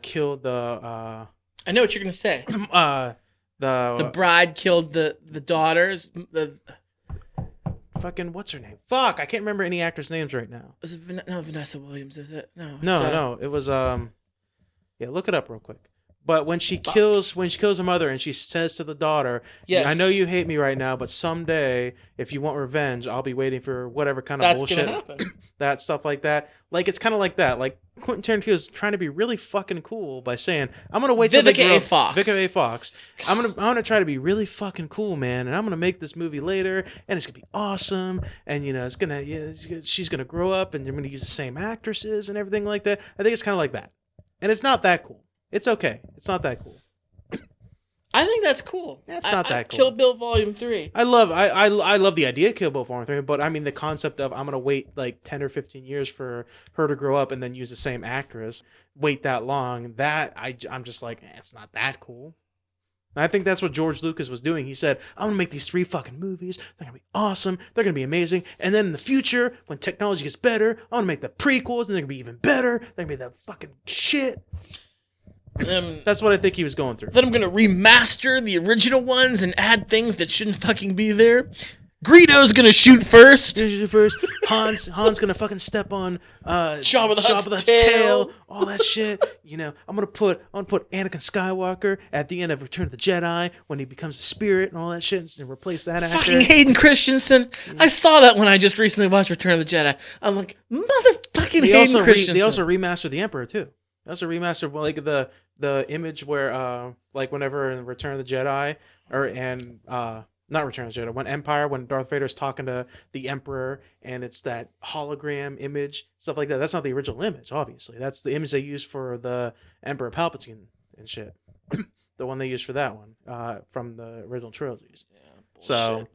killed the I know what you're going to say. The bride killed the daughters. Fucking what's her name? Fuck, I can't remember any actors' names right now. Is it Vanessa Williams? Is it? No. It was yeah. Look it up real quick. But when she kills her mother and she says to the daughter, yes. I know you hate me right now, but someday, if you want revenge, I'll be waiting for whatever kind of bullshit. That's gonna happen. That stuff like that. Like, it's kind of like that. Like, Quentin Tarantino is trying to be really fucking cool by saying, I'm going to wait till Vivica A. Fox. I'm gonna try to be really fucking cool, man, and I'm going to make this movie later, and it's going to be awesome, and, she's going to grow up, and you're going to use the same actresses and everything like that. I think it's kind of like that. And it's not that cool. It's okay. It's not that cool. I think that's cool. It's not that cool. Kill Bill Volume 3. I love the idea of Kill Bill Volume 3, but I mean the concept of I'm going to wait like 10 or 15 years for her to grow up and then use the same actress, wait that long, that I'm just like, it's not that cool. And I think that's what George Lucas was doing. He said, I'm going to make these 3 fucking movies. They're going to be awesome. They're going to be amazing. And then in the future, when technology gets better, I'm going to make the prequels and they're going to be even better. They're going to be the fucking shit. That's what I think he was going through. Then I'm going to remaster the original ones and add things that shouldn't fucking be there. Greedo's gonna shoot first. First, Han's gonna fucking step on Jabba the Jabba the Hutt's Hutt's tail, tail. all that shit. You know, I'm gonna put Anakin Skywalker at the end of Return of the Jedi when he becomes a spirit and all that shit, and replace that actor. Fucking Hayden Christensen. I saw that when I just recently watched Return of the Jedi. I'm like, motherfucking Hayden Christensen. They also remastered the Emperor too. They also remastered like the image where like whenever in Return of the Jedi not Return of the Jedi, when Darth Vader's talking to the Emperor and it's that hologram image, stuff like that. That's not the original image, obviously. That's the image they used for the Emperor Palpatine and shit. The one they used for that one from the original trilogies. Yeah, So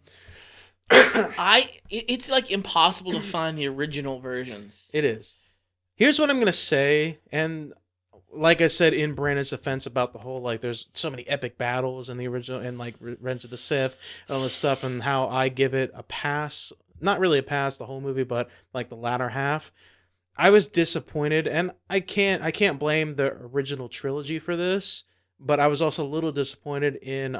it's like impossible to find the original versions. it is. Here's what I'm gonna say, and like I said in Brandon's defense about the whole, like, there's so many epic battles in the original and like Revenge of the Sith and all this stuff, and how I give it a pass. Not really a pass the whole movie, but like the latter half. I was disappointed, and I can't blame the original trilogy for this, but I was also a little disappointed in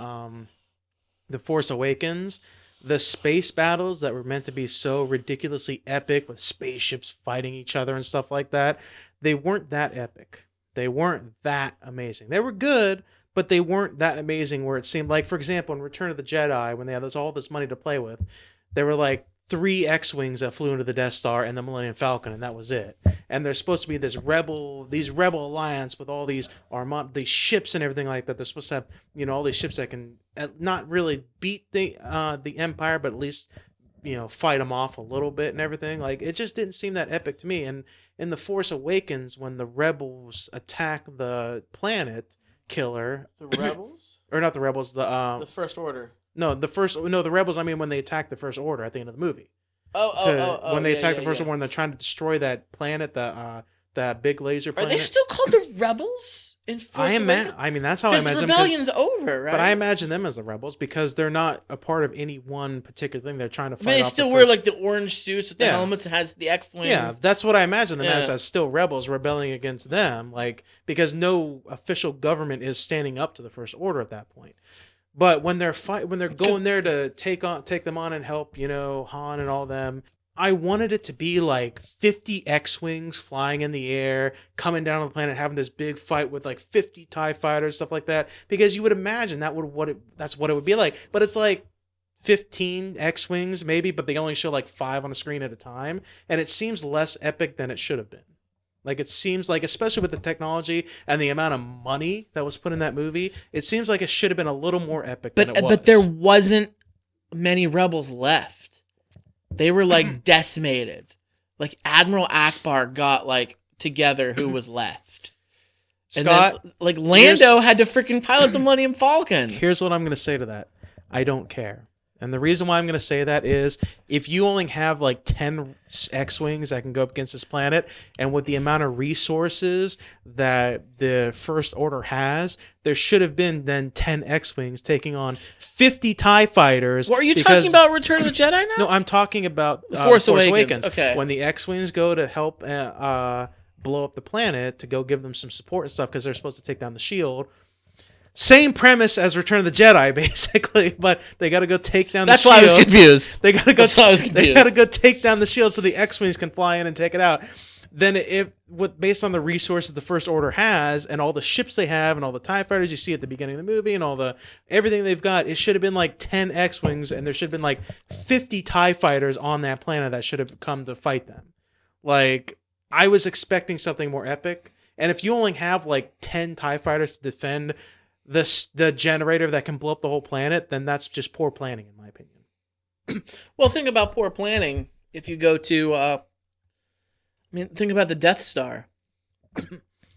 The Force Awakens. The space battles that were meant to be so ridiculously epic with spaceships fighting each other and stuff like that, they weren't that epic. They weren't that amazing. They were good, but they weren't that amazing where it seemed like, for example, in Return of the Jedi, when they had all this money to play with, there were like 3 X-Wings that flew into the Death Star and the Millennium Falcon, and that was it. And there's supposed to be these rebel alliance with all these these ships and everything like that. They're supposed to have, you know, all these ships that can not really beat the Empire, but at least, you know, fight them off a little bit and everything. Like, it just didn't seem that epic to me. And in The Force Awakens, when the rebels attack the planet killer, The Rebels? or not the rebels, The First Order. the rebels. I mean, when they attack the First Order at the end of the movie. When they attack the First Order, when they're trying to destroy that planet, that big laser Are planet. they still called the Rebels in Force Awakens? I mean, that's how I Because the imagine them. rebellion's over, right? But I imagine them as the rebels because they're not a part of any one particular thing. They're trying to fight. I mean, they off still the wear first... like the orange suits with the Yeah. helmets and has the X-wings. Yeah, that's what I imagine them Yeah. as still rebels rebelling against them, like, because no official government is standing up to the First Order at that point. But when they're going there to take them on and help, you know, Han and all them, I wanted it to be like 50 X-Wings flying in the air, coming down on the planet, having this big fight with like 50 TIE fighters, stuff like that, because you would imagine that's what it would be like. But it's like 15 X-Wings maybe, but they only show like 5 on the screen at a time, and it seems less epic than it should have been. Like, it seems like, especially with the technology and the amount of money that was put in that movie, it seems like it should have been a little more epic than it was. But there wasn't many rebels left. They were like decimated. Like Admiral Akbar got like together who was left. Scott, and then, like Lando had to freaking pilot the Millennium Falcon. Here's what I'm going to say to that. I don't care. And the reason why I'm going to say that is if you only have like 10 X-Wings that can go up against this planet, and with the amount of resources that the First Order has, there should have been then 10 X-Wings taking on 50 TIE fighters. What are you talking about, Return of the Jedi now? No, I'm talking about Force Awakens. Okay. When the X-Wings go to help blow up the planet to go give them some support and stuff because they're supposed to take down the shield. Same premise as Return of the Jedi, basically, but they got to go take down the shield. That's why I was confused. They got to go. That's why I was confused. They got to go take down the shield so the X-Wings can fly in and take it out. Then, based on the resources the First Order has and all the ships they have and all the TIE fighters you see at the beginning of the movie and all everything they've got, it should have been like 10 X-Wings and there should have been like 50 TIE fighters on that planet that should have come to fight them. Like, I was expecting something more epic, and if you only have like 10 TIE fighters to defend the generator that can blow up the whole planet, then that's just poor planning, in my opinion. Well, think about poor planning. If you go to, think about the Death Star.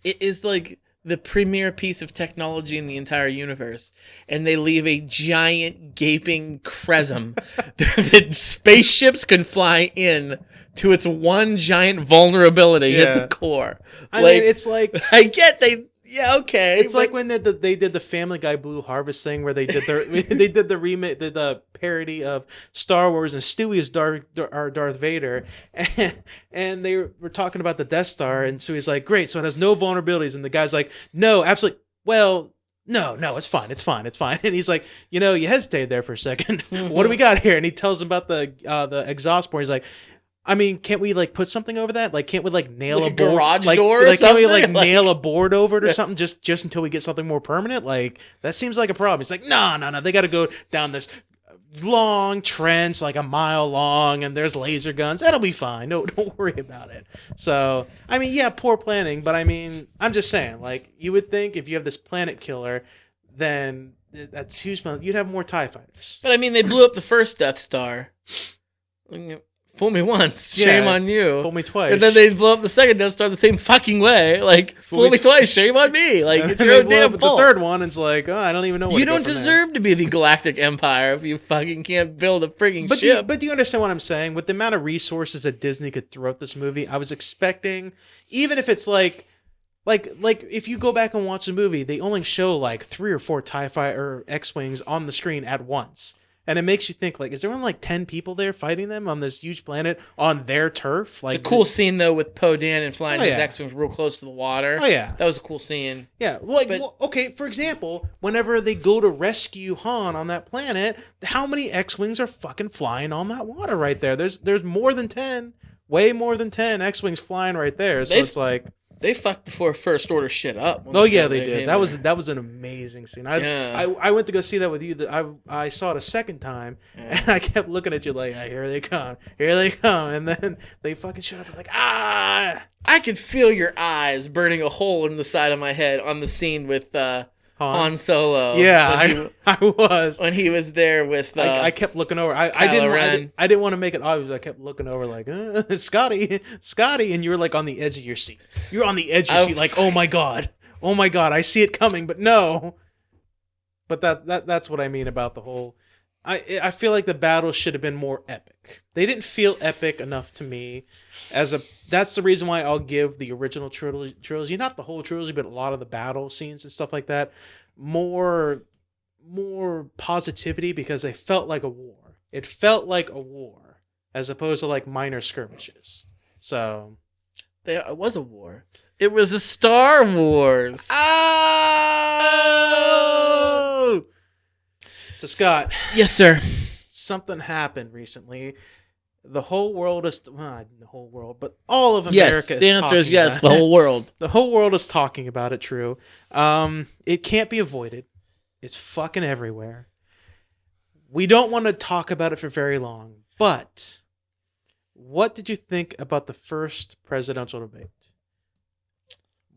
It is like the premier piece of technology in the entire universe, and they leave a giant gaping chasm that spaceships can fly in to its one giant vulnerability at the core. I mean, it's like I get Yeah, okay. It's like when they did the Family Guy Blue Harvest thing, where they did the remake, the parody of Star Wars, and Stewie is Darth Vader, and they were talking about the Death Star, and Stewie's like, great, so it has no vulnerabilities, and the guy's like, no, absolutely. Well, no, it's fine. And he's like, you hesitated there for a second. What do we got here? And he tells him about the exhaust port. He's like, I mean, can't we like put something over that? Like, can't we like nail Like a a board, garage like, door or Like, can't we something? like Like- nail a board over it or something? Just until we get something more permanent. Like that seems like a problem. He's like, no. They got to go down this long trench, like a mile long, and there's laser guns. That'll be fine. No, don't worry about it. So, I mean, yeah, poor planning, but I mean, I'm just saying, like, you would think if you have this planet killer, then that's huge. You'd have more TIE fighters. But I mean, they blew up the first Death Star. Fool me once, shame Yeah. on you. Fool me twice. And then they blow up the second Death Star the same fucking way. Like, fool me twice, shame on me. Like, And it's then your they own blow damn up fault. the third one. It's like, I don't even know. Where You to go don't from there. deserve to be the Galactic Empire if you fucking can't build a frigging But ship. do you understand what I'm saying? With the amount of resources that Disney could throw at this movie, I was expecting, even if it's like if you go back and watch the movie, they only show like 3 or 4 TIE Fighter or X-Wings on the screen at once. And it makes you think, like, is there only like 10 people there fighting them on this huge planet on their turf? Like, the cool scene, though, with Poe Dameron flying Oh, his yeah. X-Wings real close to the water. Oh, yeah. That was a cool scene. Yeah, like, But- okay, for example, whenever they go to rescue Han on that planet, how many X-Wings are fucking flying on that water right there? There's more than 10, way more than 10 X-Wings flying right there. So They've- it's like, They fucked the First Order shit up. when oh yeah, came they did. there. That was an amazing scene. Yeah. I went to go see that with you. I saw it a second time, Yeah. and I kept looking at you like, here they come, and then they fucking showed up. I was like, ah, I could feel your eyes burning a hole in the side of my head on the scene with Han Solo. Yeah, I was. when he was there with I kept looking over. I Kylo Ren. didn't want to make it obvious. I kept looking over like, Scotty, and you were like on the edge of your seat. You were on the edge of your seat, like, oh my god, I see it coming, but no. But that's what I mean about the whole. I feel like the battle should have been more epic. They didn't feel epic enough to me. That's the reason why I'll give the original trilogy, not the whole trilogy, but a lot of the battle scenes and stuff like that, more positivity, because they felt like a war. It felt like a war as opposed to like minor skirmishes. So it was a war. It was a Star Wars. oh! So Scott, Yes, sir. something happened recently. The whole world is not the whole world, but all of America Yes. is The answer is talking yes. about The it. whole world. The whole world is talking about it, true. It can't be avoided. It's fucking everywhere. We don't want to talk about it for very long, but what did you think about the first presidential debate?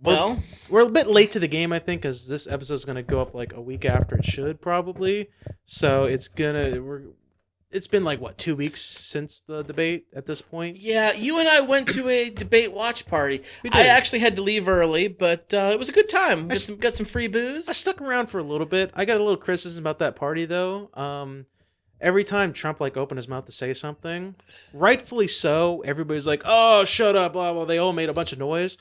Well, We're a bit late to the game, I think, because this episode is going to go up like a week after it should, probably. So it's been like, what, 2 weeks since the debate at this point? yeah, you and I went to a debate watch party. We did. I actually had to leave early, but it was a good time. Got some free booze. I stuck around for a little bit. I got a little criticism about that party, though. Every time Trump like opened his mouth to say something, rightfully so, everybody's like, "Oh, shut up!" Blah blah. They all made a bunch of noise.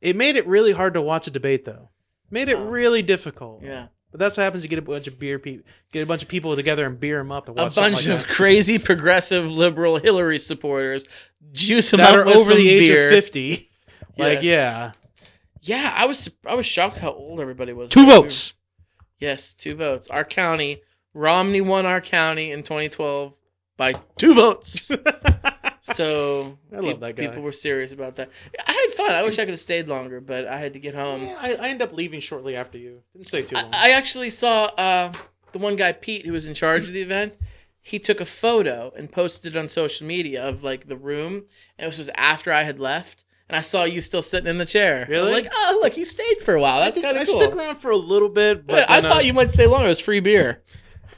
It made it really hard to watch a debate, though. Made it really difficult. Yeah. But that's what happens. You get a bunch of get a bunch of people together and beer them up and A watch something bunch like of that. crazy progressive liberal Hillary supporters juice them that up are with over some the age beer. of 50. Like, Yes. yeah, Yeah, I was shocked how old everybody was. 2 votes. Yes, 2 votes. Our county, Romney won our county in 2012 by 2 votes. So I love that guy. People were serious about that. I had fun. I wish I could have stayed longer, but I had to get home. Yeah, I ended up leaving shortly after you. Didn't stay too long. I actually saw the one guy, Pete, who was in charge of the event. He took a photo and posted it on social media of like the room, and this was after I had left. And I saw you still sitting in the chair. Really? I'm like, oh, look, he stayed for a while. That's kind I of cool. stuck around for a little bit, but I then, thought you might stay longer. It was free beer.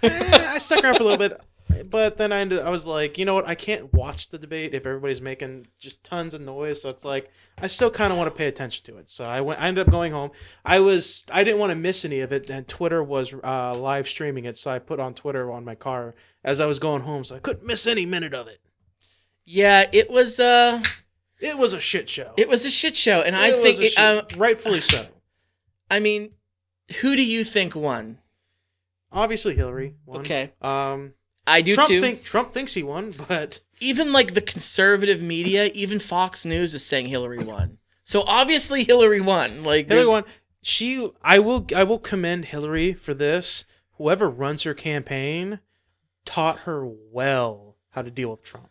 I stuck around for a little bit, but then I was like, you know what? I can't watch the debate if everybody's making just tons of noise. So it's like I still kind of want to pay attention to it. So I ended up going home. I didn't want to miss any of it, and Twitter was live streaming it, so I put on Twitter on my car as I was going home, so I couldn't miss any minute of it. Yeah, it was It was a shit show. a shit show, and I It think was a shit- rightfully so. I mean, who do you think won? Obviously, Hillary won. Okay. I do too. Trump thinks he won, but Even like the conservative media, even Fox News is saying Hillary won. So obviously Hillary won. Like Hillary there's- won. I will commend Hillary for this. Whoever runs her campaign taught her well how to deal with Trump.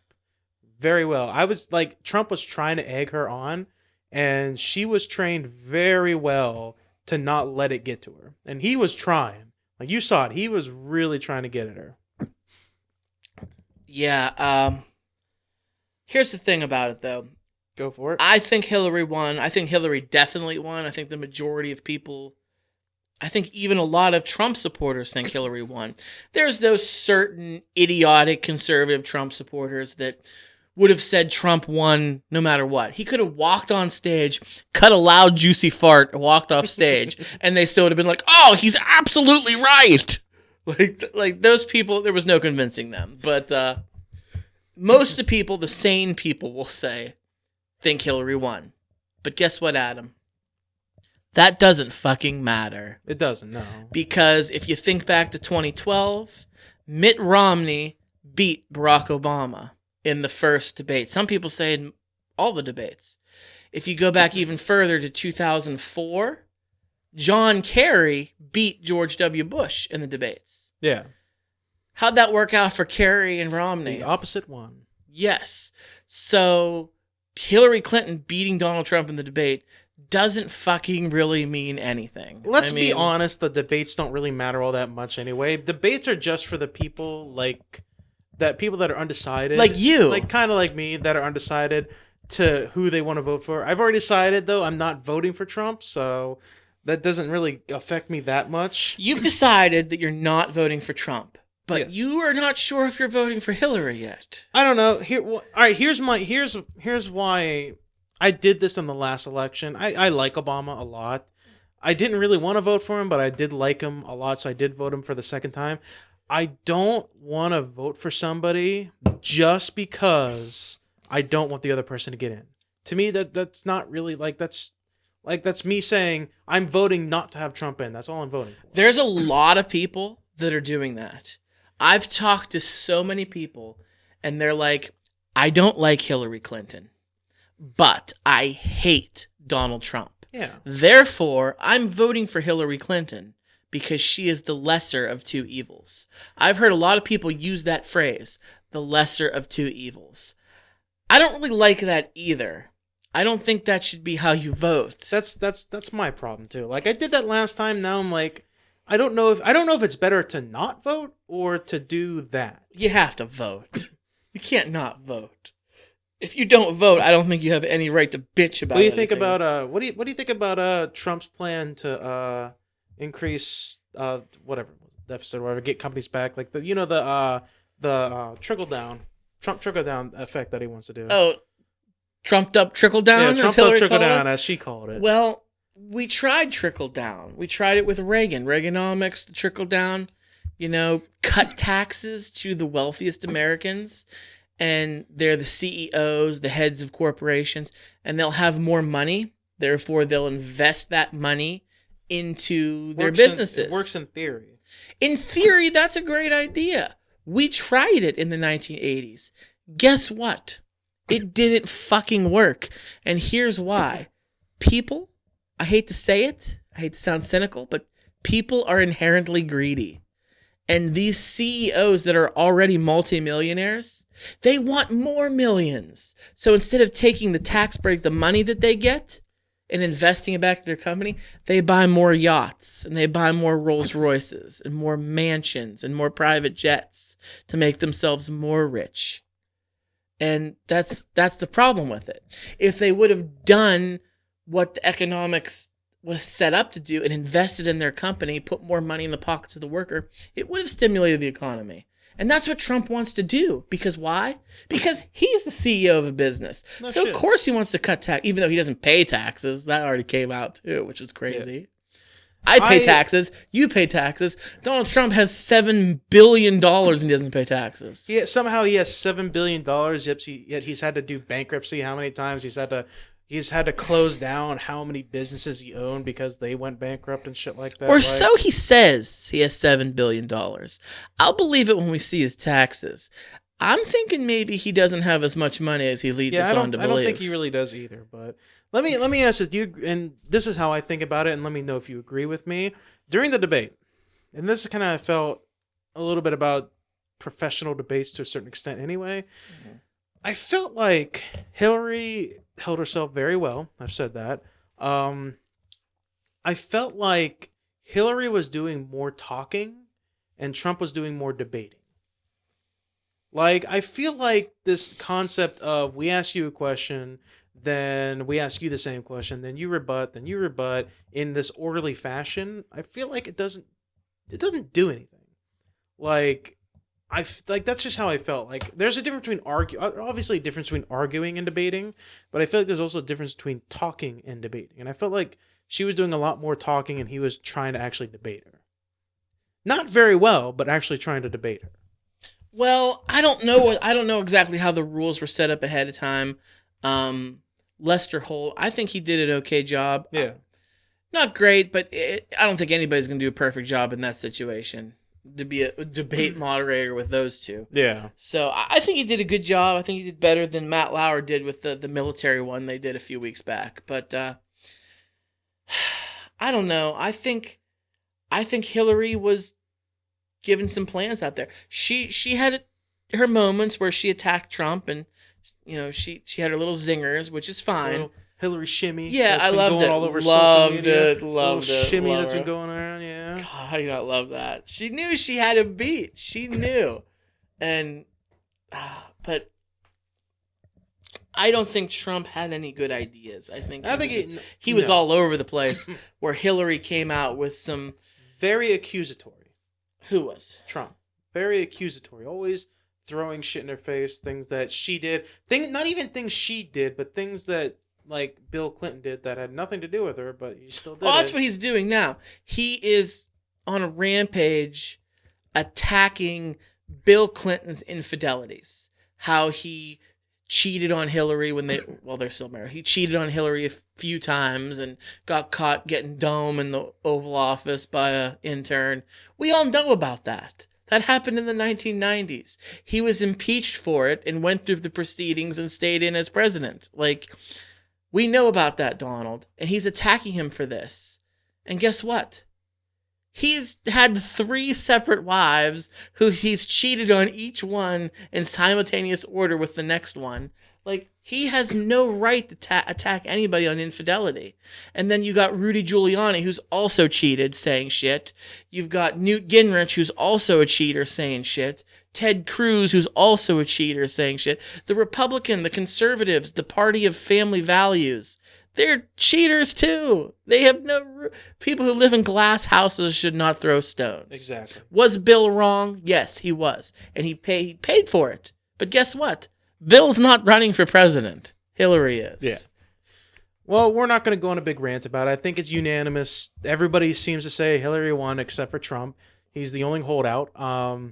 Very well. I was like, Trump was trying to egg her on, and she was trained very well to not let it get to her. And he was trying. Like, you saw it. He was really trying to get at her. Yeah. Here's the thing about it, though. Go for it. I think Hillary won. I think Hillary definitely won. I think the majority of people, I think even a lot of Trump supporters think Hillary won. There's those certain idiotic conservative Trump supporters that would have said Trump won no matter what. He could have walked on stage, cut a loud, juicy fart, and walked off stage, and they still would have been like, oh, he's absolutely right. Like those people, there was no convincing them. But most of the people, the sane people, will say, think Hillary won. But guess what, Adam? That doesn't fucking matter. It doesn't, no. Because if you think back to 2012, Mitt Romney beat Barack Obama in the first debate. Some people say in all the debates. If you go back even further to 2004, John Kerry beat George W. Bush in the debates. Yeah. How'd that work out for Kerry and Romney? The opposite one. Yes. So Hillary Clinton beating Donald Trump in the debate doesn't fucking really mean anything. Let's be honest, the debates don't really matter all that much anyway. Debates are just for the people people that are undecided. Like you. Like kind of like me that are undecided to who they want to vote for. I've already decided though I'm not voting for Trump, so that doesn't really affect me that much. You've decided that you're not voting for Trump, but Yes. you are not sure if you're voting for Hillary yet. I don't know. All right, here's why I did this in the last election. I like Obama a lot. I didn't really want to vote for him, but I did like him a lot, so I did vote him for the second time. I don't want to vote for somebody just because I don't want the other person to get in. To me, that's not really that's me saying I'm voting not to have Trump in. That's all I'm voting for. There's a lot of people that are doing that. I've talked to so many people, and they're like, I don't like Hillary Clinton, but I hate Donald Trump. Yeah. Therefore, I'm voting for Hillary Clinton because she is the lesser of two evils. I've heard a lot of people use that phrase, the lesser of two evils. I don't really like that either. I don't think that should be how you vote. That's my problem too. Like I did that last time. Now I'm like, I don't know if it's better to not vote or to do that. You have to vote. You can't not vote. If you don't vote, I don't think you have any right to bitch about it. What do you think about what do you think about Trump's plan to increase whatever deficit or whatever, get companies back, like the trickle down, Trump trickle down effect that he wants to do. Oh, trumped up trickle down. Yeah, Trump up trickle down, as she called it. Well, we tried trickle down. We tried it with Reagan. Reaganomics, the trickle down. Cut taxes to the wealthiest Americans, and they're the CEOs, the heads of corporations, and they'll have more money. Therefore, they'll invest that money into their businesses. It works in theory. In theory, that's a great idea. We tried it in the 1980s. Guess what? It didn't fucking work. And here's why. People, I hate to say it, I hate to sound cynical, but people are inherently greedy. And these CEOs that are already multimillionaires, they want more millions. So instead of taking the tax break, the money that they get, and investing it back to their company, they buy more yachts and they buy more Rolls Royces and more mansions and more private jets to make themselves more rich. And that's the problem with it. If they would have done what the economics was set up to do and invested in their company, put more money in the pockets of the worker, it would have stimulated the economy. And that's what Trump wants to do. Because why? Because he's the CEO of a business. No so, shit. of course, he wants to cut tax, even though he doesn't pay taxes. That already came out, too, which is crazy. Yeah. I pay taxes. You pay taxes. Donald Trump has $7 billion and he doesn't pay taxes. Yeah, somehow he has $7 billion, yet he's had to do bankruptcy how many times? He's had to close down how many businesses he owned because they went bankrupt and shit like that. Or so he says he has $7 billion. I'll believe it when we see his taxes. I'm thinking maybe he doesn't have as much money as he leads us on to believe. I don't think he really does either. But Let me ask this, and this is how I think about it, and let me know if you agree with me. During the debate, and this kind of felt a little bit about professional debates to a certain extent anyway, I felt like Hillary held herself very well. I've said that. I felt like Hillary was doing more talking and Trump was doing more debating. Like, I feel like this concept of we ask you a question, then we ask you the same question, then you rebut in this orderly fashion, I feel like it doesn't do anything. Like, that's just how I felt. Like, there's a difference between obviously a difference between arguing and debating, but I feel like there's also a difference between talking and debating. And I felt like she was doing a lot more talking and he was trying to actually debate her. Not very well, but actually trying to debate her. Well, I don't know exactly how the rules were set up ahead of time. Lester Holt, I think he did an okay job. Yeah. Not great, but I don't think anybody's going to do a perfect job in that situation to be a debate moderator with those two. Yeah. So I think he did a good job. I think he did better than Matt Lauer did with the military one they did a few weeks back. But I don't know. I think Hillary was given some plans out there. She had her moments where she attacked Trump, and she had her little zingers, which is fine. Hillary shimmy. Yeah, that's I been loved going it. all over social media. Loved it. Shimmy Love that's her. been going around. Yeah. God, how do you not love that? She knew she had him beat. She knew, and but I don't think Trump had any good ideas. I think he was all over the place. Where Hillary came out with some very accusatory. Who was? Trump. Very accusatory. Always throwing shit in her face. Things that she did. Not even things she did, but things that like Bill Clinton did that had nothing to do with her, but he still did. Oh, that's what he's doing now. He is on a rampage attacking Bill Clinton's infidelities. How he cheated on Hillary when they're still married. He cheated on Hillary a few times and got caught getting dome in the Oval Office by an intern. We all know about that. That happened in the 1990s. He was impeached for it and went through the proceedings and stayed in as president. Like, we know about that, Donald. And he's attacking him for this. And guess what? He's had 3 separate wives who he's cheated on each one in simultaneous order with the next one. Like, he has no right to attack anybody on infidelity. And then you got Rudy Giuliani, who's also cheated, saying shit. You've got Newt Gingrich, who's also a cheater, saying shit. Ted Cruz, who's also a cheater, saying shit. The Republican, the conservatives, the party of family values, they're cheaters too. They have no... People who live in glass houses should not throw stones. Exactly. Was Bill wrong? Yes, he was. And he paid for it. But guess what? Bill's not running for president. Hillary is. Yeah. Well, we're not going to go on a big rant about it. I think it's unanimous. Everybody seems to say Hillary won except for Trump. He's the only holdout. A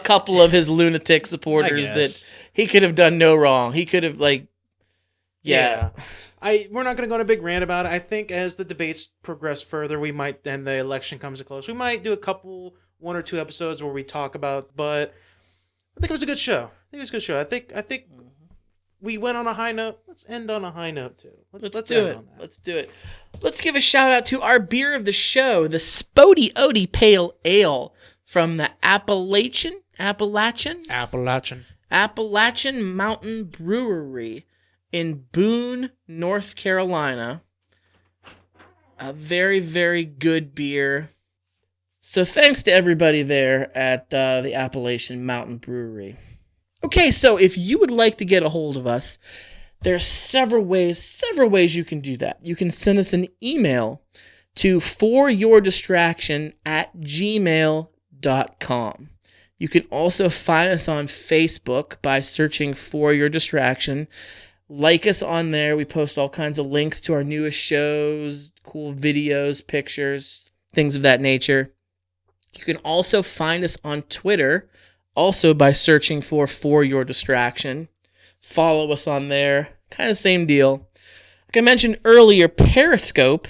couple of his lunatic supporters that he could have done no wrong. He could have, Yeah. We're not going to go on a big rant about it. I think as the debates progress further, we might, and the election comes to close, we might do 1 or 2 episodes where we talk about, but I think it was a good show. I think we went on a high note. Let's end on a high note too. Let's do it. Let's do it. Let's give a shout out to our beer of the show, the Spody Odie Pale Ale from the Appalachian Mountain Brewery in Boone, North Carolina. A very, very good beer. So thanks to everybody there at the Appalachian Mountain Brewery. Okay, so if you would like to get a hold of us, there's several ways you can do that. You can send us an email to foryourdistraction@gmail.com. You can also find us on Facebook by searching For Your Distraction. Like us on there. We post all kinds of links to our newest shows, cool videos, pictures, things of that nature. You can also find us on Twitter, also by searching For Your Distraction. Follow us on there. Kind of same deal. Like I mentioned earlier, Periscope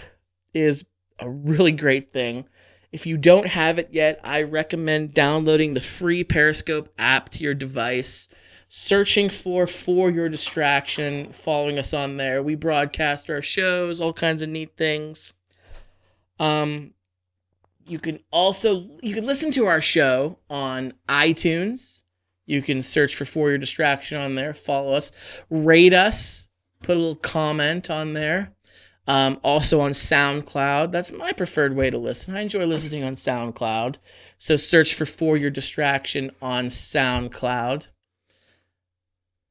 is a really great thing. If you don't have it yet, I recommend downloading the free Periscope app to your device. searching for your distraction, following us on there. We broadcast our shows, all kinds of neat things. You can listen to our show on iTunes. You can search for your distraction on there. Follow us, rate us, put a little comment on there. Also on SoundCloud. That's my preferred way to listen. I enjoy listening on SoundCloud. So search for your distraction on SoundCloud.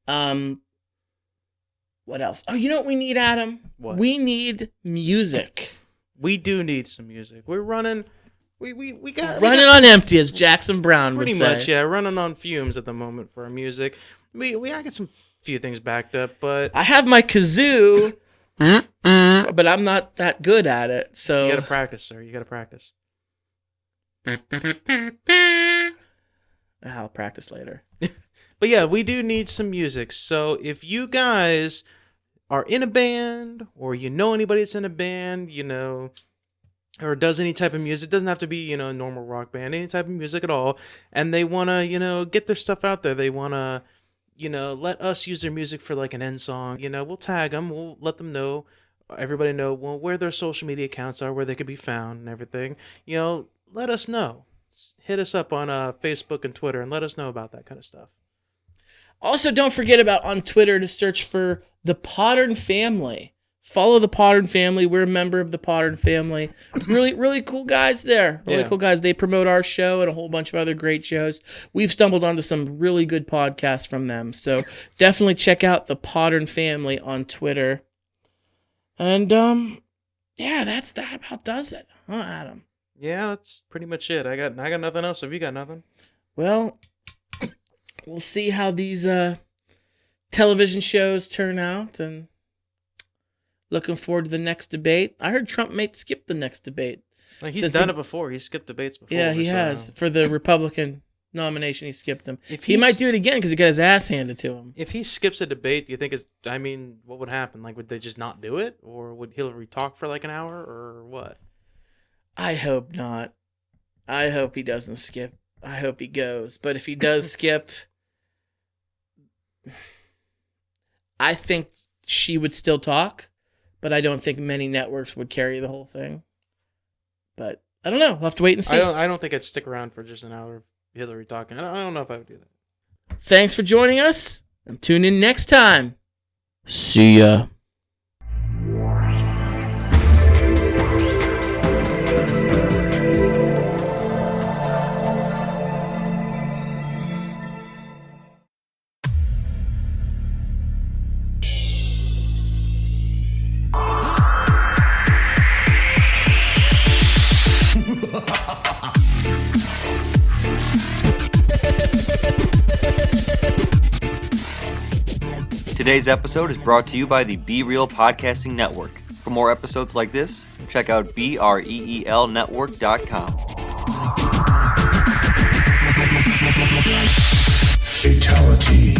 What else? Oh, you know what we need, Adam? What? We need music. We do need some music. We're running. We got Running on empty, as Jackson Brown would pretty say. much, yeah. Running on fumes at the moment for our music. I got some few things backed up, but I have my kazoo, but I'm not that good at it. So you gotta practice, sir. You gotta practice. I'll practice later. But yeah, we do need some music. So if you guys are in a band, or you know anybody that's in a band, or does any type of music, it doesn't have to be, a normal rock band, any type of music at all, and they want to, get their stuff out there, they want to, let us use their music for like an end song, we'll tag them, we'll let them know, everybody know where their social media accounts are, where they could be found and everything, let us know. Hit us up on Facebook and Twitter and let us know about that kind of stuff. Also, don't forget about on Twitter to search for the Podern Family. Follow the Podern Family. We're a member of the Podern Family. Really, really cool guys there. Really cool guys. They promote our show and a whole bunch of other great shows. We've stumbled onto some really good podcasts from them. So definitely check out the Podern Family on Twitter. And that about does it. Huh, Adam? Yeah, that's pretty much it. I got nothing else. Have you got nothing? Well, we'll see how these television shows turn out, and looking forward to the next debate. I heard Trump may skip the next debate. Like he's done it before. He's skipped debates before. Yeah, he has. For the Republican nomination, he skipped them. If He might do it again because he got his ass handed to him. If he skips a debate, do you think what would happen? Like, would they just not do it? Or would Hillary talk for like an hour or what? I hope not. I hope he doesn't skip. I hope he goes. But if he does skip, I think she would still talk, but I don't think many networks would carry the whole thing. But I don't know. We'll have to wait and see. I don't think I'd stick around for just an hour of Hillary talking. I don't know if I would do that. Thanks for joining us, and tune in next time. See ya. Today's episode is brought to you by the Be Real Podcasting Network. For more episodes like this, check out BREELnetwork.com. Fatality.